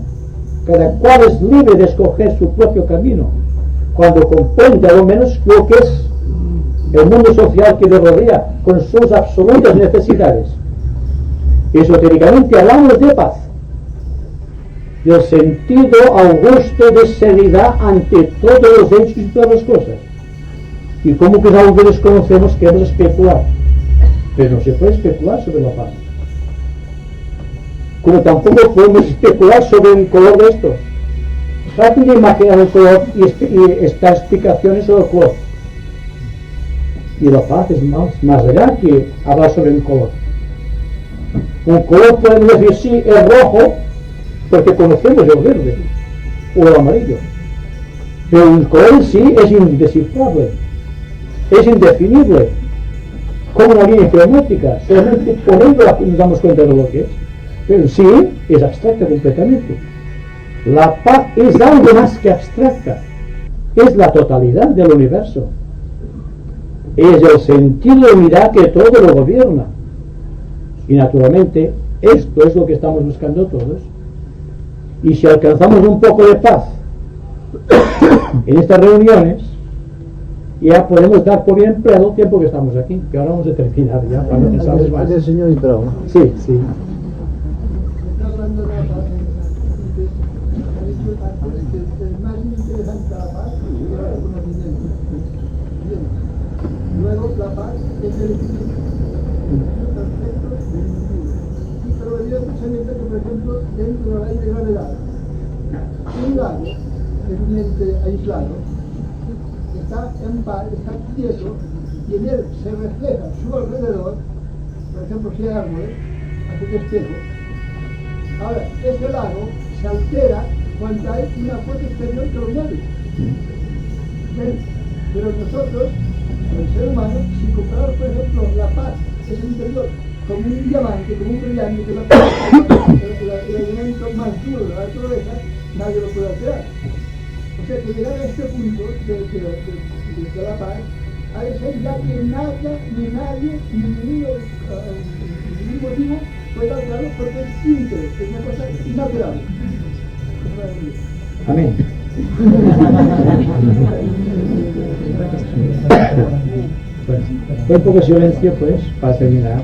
Cada cual es libre de escoger su propio camino, cuando comprende a lo menos lo que es el mundo social que le rodea, con sus absolutas necesidades. Esotéricamente hablamos de paz, del sentido augusto de seriedad ante todos los hechos y todas las cosas. Y como que es algo que desconocemos, queremos especular. Pero no se puede especular sobre la paz. Como tampoco podemos especular sobre el color de estos. Traten de imaginar el color y estas explicaciones sobre el color. Y la paz es más allá que hablar sobre un color. Un color podemos decir sí, es rojo, porque conocemos el verde o el amarillo. Pero un color en sí es indescifrable, es indefinible. como una línea geométrica, solamente por ello nos damos cuenta de lo que es, pero en sí es abstracta completamente. La paz es algo más que abstracta, es la totalidad del universo, es el sentido de unidad que todo lo gobierna, y naturalmente esto es lo que estamos buscando todos. Y si alcanzamos un poco de paz en estas reuniones, ya podemos dar por bien empleado el tiempo que estamos aquí, que ahora vamos a terminar ya para no pensar más. El señor entrado, ¿no? Sí, sí. Está hablando de la paz, ha dicho antes que el más interesante de la paz es el reconocimiento. Bien. Luego la paz es el equilibrio perfecto del individuo. Y pero había pensamiento que, por ejemplo, dentro de la ley de gravedad, un lago es un ente aislado, está en paz, está quieto, y en él se refleja su alrededor, por ejemplo, si hay árboles, hace de espejo. Ahora, este lago se altera cuando hay una fuerza exterior que lo mueve. ¿Ven? Pero nosotros, el ser humano, si comparamos, por ejemplo, la paz, ese interior, como un diamante, como un brillante, que la paz, el elemento más duro de la naturaleza, nadie lo puede alterar. O sea que llegar a este punto de la paz, ha de ser ya que nada, ni nadie, ni ningún motivo puede alterarlo porque es íntegro, es una cosa inalterable. Amén. Pues, un poco de silencio, pues, para terminar.